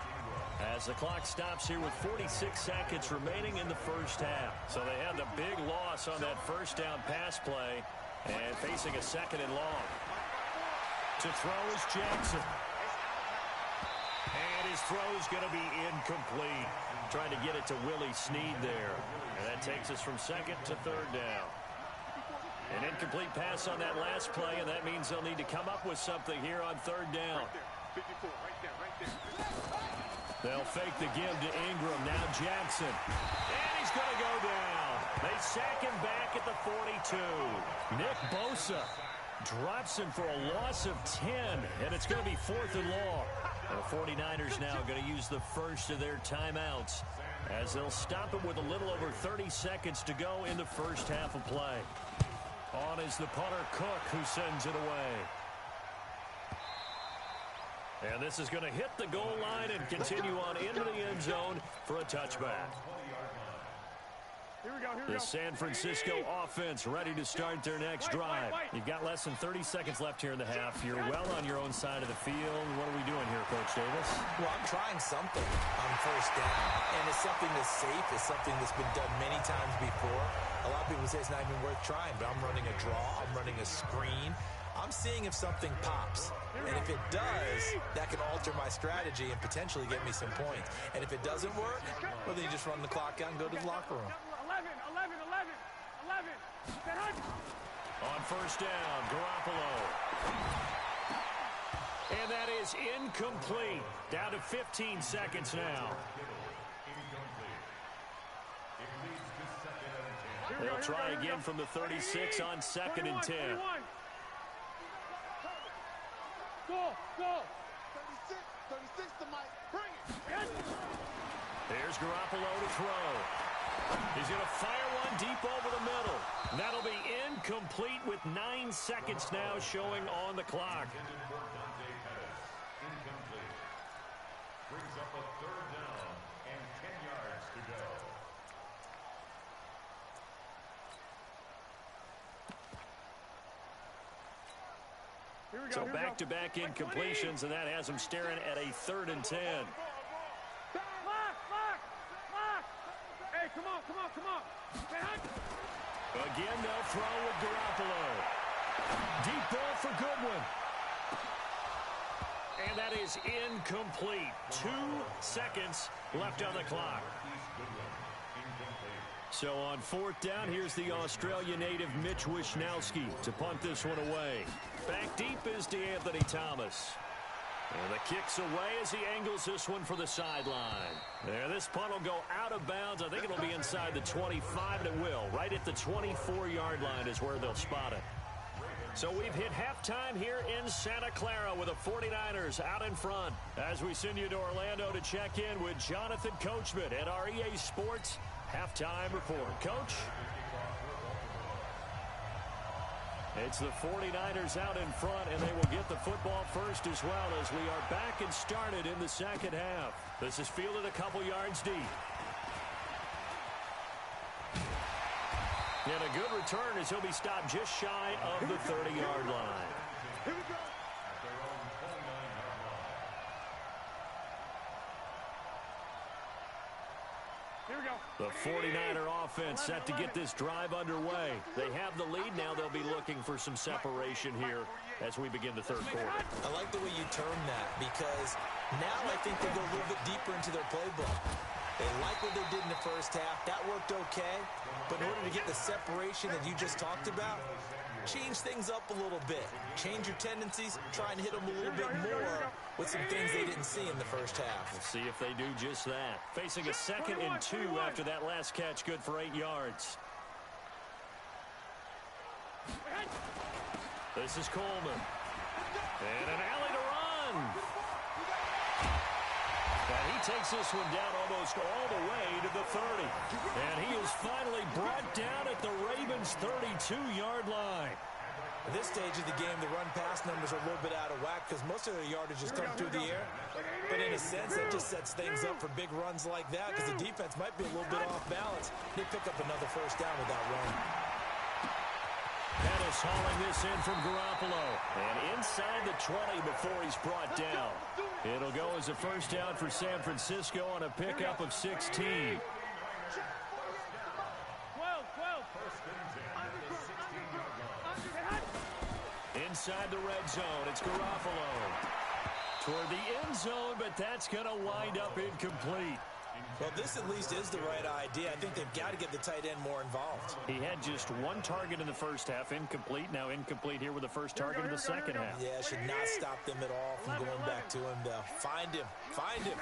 Speaker 1: as the clock stops here with 46 seconds remaining in the first half. So they had the big loss on that first down pass play and facing a 2nd and long. To throw is Jackson. And his throw is going to be incomplete. Trying to get it to Willie Snead there. And that takes us from 2nd to 3rd down. An incomplete pass on that last play, and that means they'll need to come up with something here on 3rd down. They'll fake the give to Ingram. Now Jackson. And he's going to go down. They sack him back at the 42. Nick Bosa drops him for a loss of 10, and it's going to be 4th and long. The 49ers now going to use the first of their timeouts as they'll stop it with a little over 30 seconds to go in the first half of play. On is the punter, Cook, who sends it away. And this is going to hit the goal line and continue on into the end zone for a touchback.
Speaker 5: Here we go.
Speaker 1: The San Francisco offense ready to start their next drive. You've got less than 30 seconds left here in the half. You're well on your own side of the field. What are we doing here, Coach Davis?
Speaker 2: Well, I'm trying something on 1st down, and it's something that's safe. It's something that's been done many times before. A lot of people say it's not even worth trying, but I'm running a draw. I'm running a screen. I'm seeing if something pops. And if it does, that can alter my strategy and potentially get me some points. And if it doesn't work, well, then you just run the clock out and go to the locker room.
Speaker 5: 11.
Speaker 1: On 1st down, Garoppolo. And that is incomplete. Down to 15 seconds now. They'll try again from the 36 on 2nd and 10.
Speaker 5: Go. 36 to Mike. Bring it.
Speaker 1: There's Garoppolo to throw. He's going to fire one deep over the middle. That'll be incomplete with 9 seconds now showing on the clock.
Speaker 4: Incomplete. Brings up a 3rd down and 10 yards to go.
Speaker 1: So back-to-back incompletions, and that has him staring at a 3rd and 10.
Speaker 5: Hey, come on.
Speaker 1: Again, they'll throw with Garoppolo. Deep ball for Goodwin. And that is incomplete. 2 seconds left on the clock. So on 4th down, here's the Australia native Mitch Wishnowsky to punt this one away. Back deep is DeAnthony Thomas. And the kick's away as he angles this one for the sideline. There, this punt will go out of bounds. I think it'll be inside the 25, and it will. Right at the 24-yard line is where they'll spot it. So we've hit halftime here in Santa Clara with the 49ers out in front. As we send you to Orlando to check in with Jonathan Coachman at our EA Sports Halftime Report. Coach? It's the 49ers out in front, and they will get the football first as well as we are back and started in the second half. This is fielded a couple yards deep. And a good return as he'll be stopped just shy of the 30-yard line.
Speaker 5: Here we go. Here we go.
Speaker 1: The 49er offense set to get this drive underway. They have the lead now. They'll be looking for some separation here as we begin the third quarter.
Speaker 2: I like the way you term that because now I think they go a little bit deeper into their playbook. They like what they did in the first half. That worked okay. But in order to get the separation that you just talked about, change things up a little bit. Change your tendencies. Try and hit them a little bit more with some things they didn't see in the first half.
Speaker 1: We'll see if they do just that. Facing a 2nd and 2 after that last catch, good for 8 yards. This is Coleman. And an alley to run. And he takes this one down almost all the way to the 30. And he is finally brought down at the Ravens' 32-yard line.
Speaker 2: At this stage of the game, the run-pass numbers are a little bit out of whack because most of their yardage has come through the air. But in a sense, that just sets things up for big runs like that because the defense might be a little bit off balance. They pick up another first down with that run.
Speaker 1: Pettis hauling this in from Garoppolo. And inside the 20 before he's brought down. It'll go as a first down for San Francisco on a pickup of 16. Inside the red zone, it's Garoppolo. Toward the end zone, but that's going to wind up incomplete.
Speaker 2: Well, this at least is the right idea. I think they've got to get the tight end more involved.
Speaker 1: He had just one target in the first half, incomplete. Now incomplete here with the first target in the second half.
Speaker 2: Yeah, should not stop them at all from going back to him, though. Find him. Find him.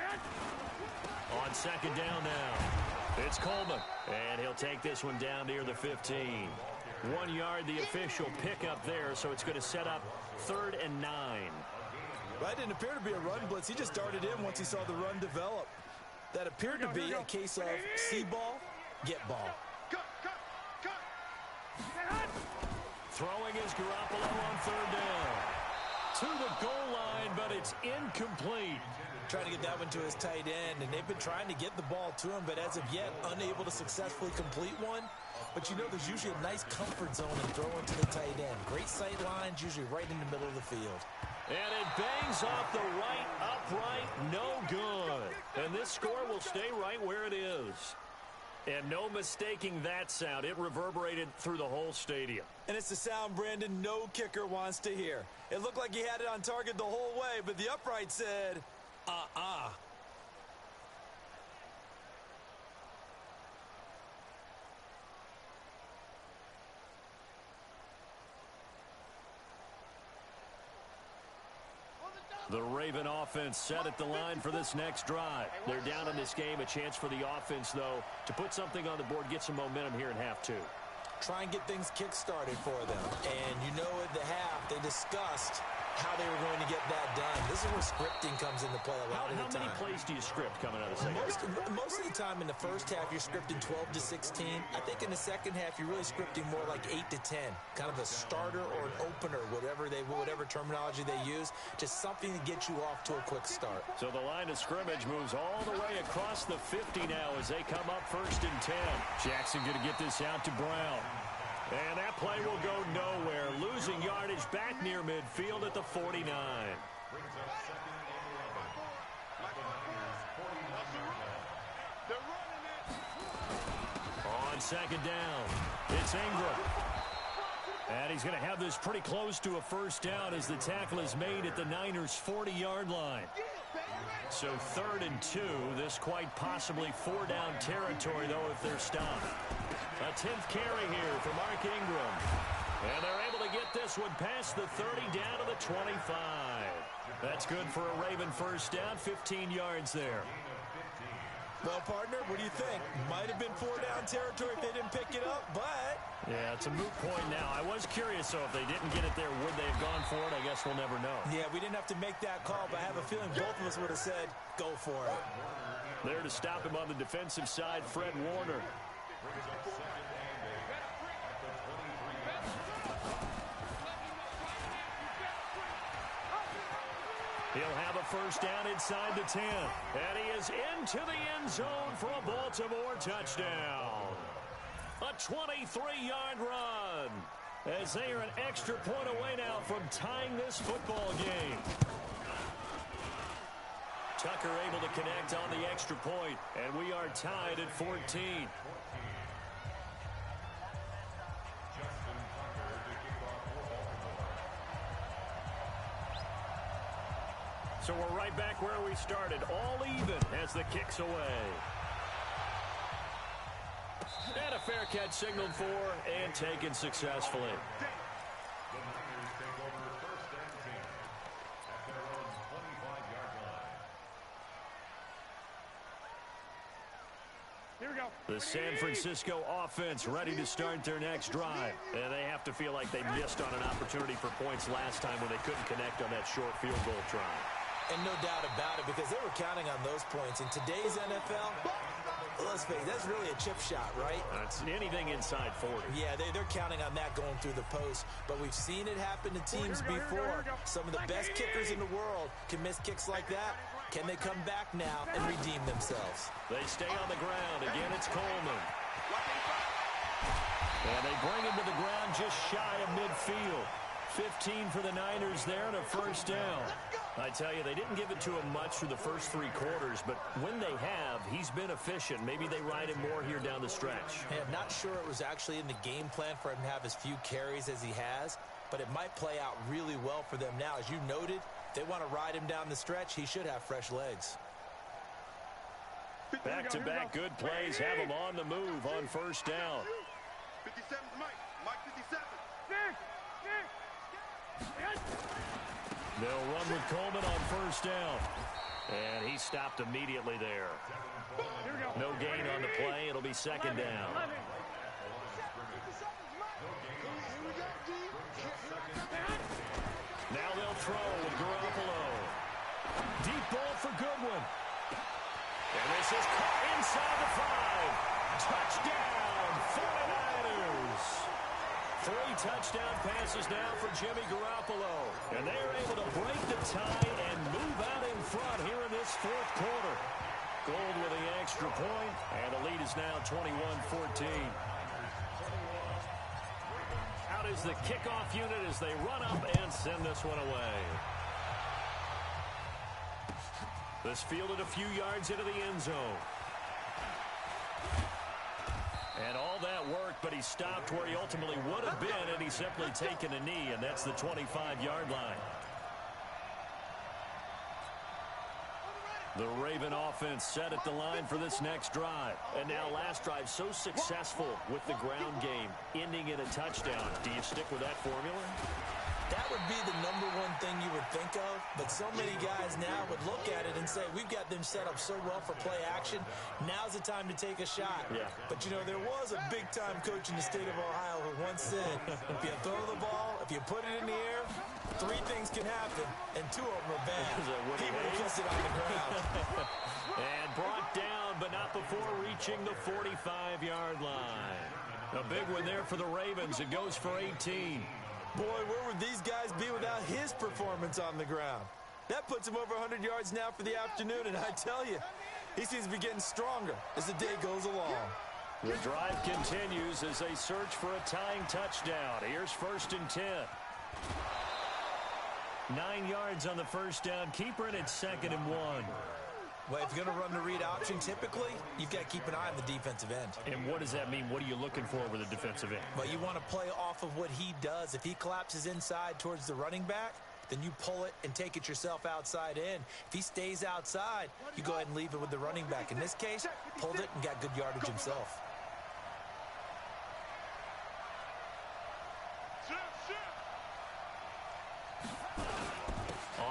Speaker 1: On second down now, it's Coleman. And he'll take this one down near the 15. 1 yard, the official pickup there, so it's going to set up 3rd and 9.
Speaker 2: Well, that didn't appear to be a run blitz. He just darted in once he saw the run develop. That appeared to be a case of see ball, get ball.
Speaker 1: Throwing is Garoppolo on 3rd down. To the goal line, but it's incomplete.
Speaker 2: Trying to get that one to his tight end, and they've been trying to get the ball to him, but as of yet, unable to successfully complete one. But you know there's usually a nice comfort zone in throwing to the tight end. Great sight lines, usually right in the middle of the field.
Speaker 1: And it bangs off the right upright, no good. And this score will stay right where it is. And no mistaking that sound. It reverberated through the whole stadium.
Speaker 2: And it's the sound, Brandon, no kicker wants to hear. It looked like he had it on target the whole way, but the upright said,
Speaker 1: The Raven offense set at the line for this next drive. They're down in this game. A chance for the offense, though, to put something on the board, get some momentum here in half 2.
Speaker 2: Try and get things kick-started for them. And you know at the half, they discussed how they were going to get that done. This is where scripting comes into play a lot of the time.
Speaker 1: How many plays do you script coming out of the second half?
Speaker 2: Most of the time in the first half, you're scripting 12 to 16. I think in the second half, you're really scripting more like 8 to 10. Kind of a starter or an opener, whatever terminology they use. Just something to get you off to a quick start.
Speaker 1: So the line of scrimmage moves all the way across the 50 now as they come up 1st and 10. Jackson going to get this out to Brown. And that play will go nowhere. Losing yardage back near midfield at the 49. On second down, it's Ingram. And he's going to have this pretty close to a first down as the tackle is made at the Niners' 40-yard line. So 3rd and 2, this quite possibly 4-down territory, though, if they're stopped. A 10th carry here for Mark Ingram. And they're able to get this one past the 30 down to the 25. That's good for a Raven first down, 15 yards there.
Speaker 2: Well, partner, what do you think? Might have been 4-down territory if they didn't pick it up, but...
Speaker 1: Yeah, it's a moot point now. I was curious, so if they didn't get it there, would they have gone for it? I guess we'll never know.
Speaker 2: Yeah, we didn't have to make that call, but I have a feeling both of us would have said, go for it.
Speaker 1: There to stop him on the defensive side, Fred Warner. He'll have a first down inside the 10. And he is into the end zone for a Baltimore touchdown. A 23-yard run. As they are an extra point away now from tying this football game. Tucker able to connect on the extra point, and we are tied at 14. So we're right back where we started, all even as the kick's away. And a fair catch signaled for and taken successfully.
Speaker 4: The Niners take over first and 10 at their own 25-yard line.
Speaker 5: Here we go.
Speaker 1: The San Francisco offense ready to start their next drive. And they have to feel like they missed on an opportunity for points last time when they couldn't connect on that short field goal try.
Speaker 2: And no doubt about it, because they were counting on those points. In today's NFL, let's face it, that's really a chip shot, right?
Speaker 1: That's anything inside 40.
Speaker 2: Yeah, they're counting on that going through the post. But we've seen it happen to teams before. Some of the best kickers in the world can miss kicks like that. Can they come back now and redeem themselves?
Speaker 1: They stay on the ground. Again, it's Coleman. And they bring him to the ground just shy of midfield. 15 for the Niners there and a first down. I tell you, they didn't give it to him much through the first 3 quarters, but when they have, he's been efficient. Maybe they ride him more here down the stretch.
Speaker 2: Hey, I'm not sure it was actually in the game plan for him to have as few carries as he has, but it might play out really well for them now. As you noted, if they want to ride him down the stretch, he should have fresh legs.
Speaker 1: Back-to-back good plays have him on the move on first down.
Speaker 3: 57's Mike. Mike 57.
Speaker 1: They'll run with Coleman on first down. And he stopped immediately there. No gain on the play. It'll be second down. Now they'll throw with Garoppolo. Deep ball for Goodwin. And this is caught inside the 5. Touchdown, 49ers. 3 touchdown passes now for Jimmy Garoppolo. And they are able to break the tie and move out in front here in this 4th quarter. Gold with the extra point, and the lead is now 21-14. Out is the kickoff unit as they run up and send this one away. This fielded a few yards into the end zone. And all that worked, but he stopped where he ultimately would have been, and he's simply taken a knee, and that's the 25-yard line. The Raven offense set at the line for this next drive. And now last drive so successful with the ground game, ending in a touchdown. Do you stick with that formula?
Speaker 2: That would be the #1 thing you would think of, but so many guys now would look at it and say, we've got them set up so well for play action, now's the time to take a shot.
Speaker 1: Yeah.
Speaker 2: But, you know, there was a big-time coach in the state of Ohio who once said, if you throw the ball, if you put it in the air, 3 things can happen, and 2 of them are bad. He would have kept it on the ground.
Speaker 1: And brought down, but not before reaching the 45-yard line. A big one there for the Ravens. It goes for 18.
Speaker 2: Boy, where would these guys be without his performance on the ground? That puts him over 100 yards now for the afternoon, and I tell you, he seems to be getting stronger as the day goes along.
Speaker 1: The drive continues as they search for a tying touchdown. Here's 1st and 10. 9 yards on the first down. Keeper, and it's 2nd and 1.
Speaker 2: Well, if you're going to run the read option, typically, you've got to keep an eye on the defensive end.
Speaker 1: And what does that mean? What are you looking for with the defensive end?
Speaker 2: Well, you want to play off of what he does. If he collapses inside towards the running back, then you pull it and take it yourself outside in. If he stays outside, you go ahead and leave it with the running back. In this case, pulled it and got good yardage himself.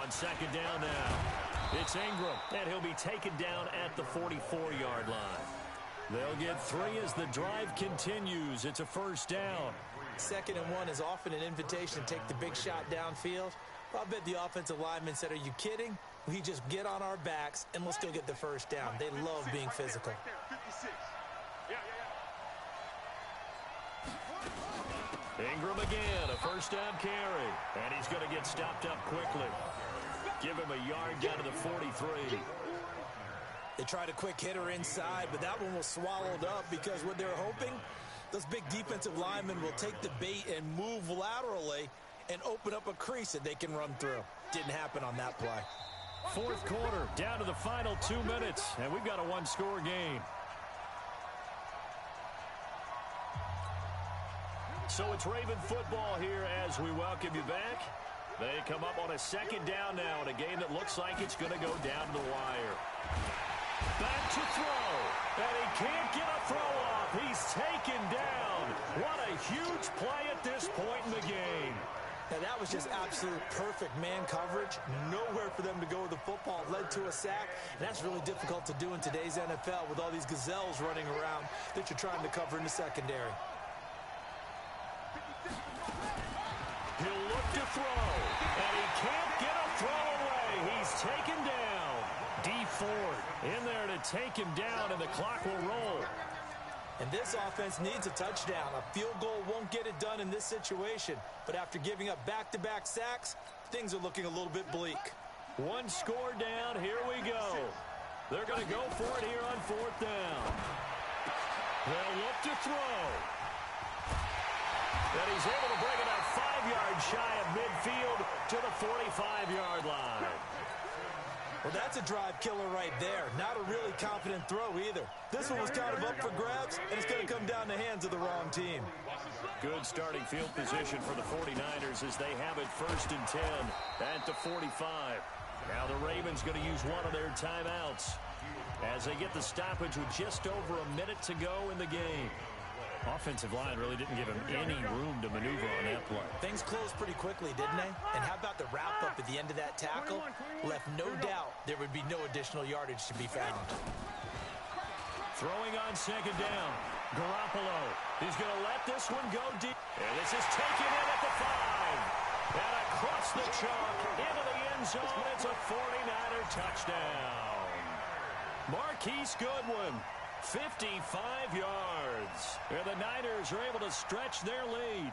Speaker 1: On second down now. It's Ingram, and he'll be taken down at the 44-yard line. They'll get 3 as the drive continues. It's a first down.
Speaker 2: 2nd and 1 is often an invitation to take the big shot downfield. I bet the offensive lineman said, are you kidding? We just get on our backs, and we'll still get the first down. They love being physical.
Speaker 5: 56.
Speaker 1: Ingram again, a first down carry. And he's going to get stopped up quickly. Give him a yard down to the 43.
Speaker 2: They tried a quick hitter inside, but that one was swallowed up because what they're hoping, those big defensive linemen will take the bait and move laterally and open up a crease that they can run through. Didn't happen on that play.
Speaker 1: 4th quarter, down to the final 2 minutes, and we've got a one-score game. So it's Raven football here as we welcome you back. They come up on a 2nd down now in a game that looks like it's going to go down to the wire. Back to throw, and he can't get a throw off. He's taken down. What a huge play at this point in the game.
Speaker 2: Now, that was just absolute perfect man coverage. Nowhere for them to go with the football. Led to a sack, and that's really difficult to do in today's NFL with all these gazelles running around that you're trying to cover in the secondary.
Speaker 1: He'll look to throw, and he can't get a throw away. He's taken down. D Ford in there to take him down, and the clock will roll.
Speaker 2: And this offense needs a touchdown. A field goal won't get it done in this situation. But after giving up back-to-back sacks, things are looking a little bit bleak.
Speaker 1: One score down. Here we go. They're going to go for it here on 4th down. They'll look to throw. And he's able to bring it out 5 yards shy of midfield to the 45-yard line.
Speaker 2: Well, that's a drive killer right there. Not a really confident throw either. This one was kind of up for grabs, and it's going to come down the hands of the wrong team.
Speaker 1: Good starting field position for the 49ers as they have it 1st and 10 at the 45. Now the Ravens going to use one of their timeouts as they get the stoppage with just over a minute to go in the game. Offensive line really didn't give him any room to maneuver on that play.
Speaker 2: Things closed pretty quickly, didn't they? And how about the wrap-up at the end of that tackle? Left no doubt there would be no additional yardage to be found.
Speaker 1: Throwing on 2nd down. Garoppolo. He's going to let this one go deep. And this is taken in at the 5. And across the chalk into the end zone. It's a 49er touchdown. Marquise Goodwin. 55 yards. And the Niners are able to stretch their lead.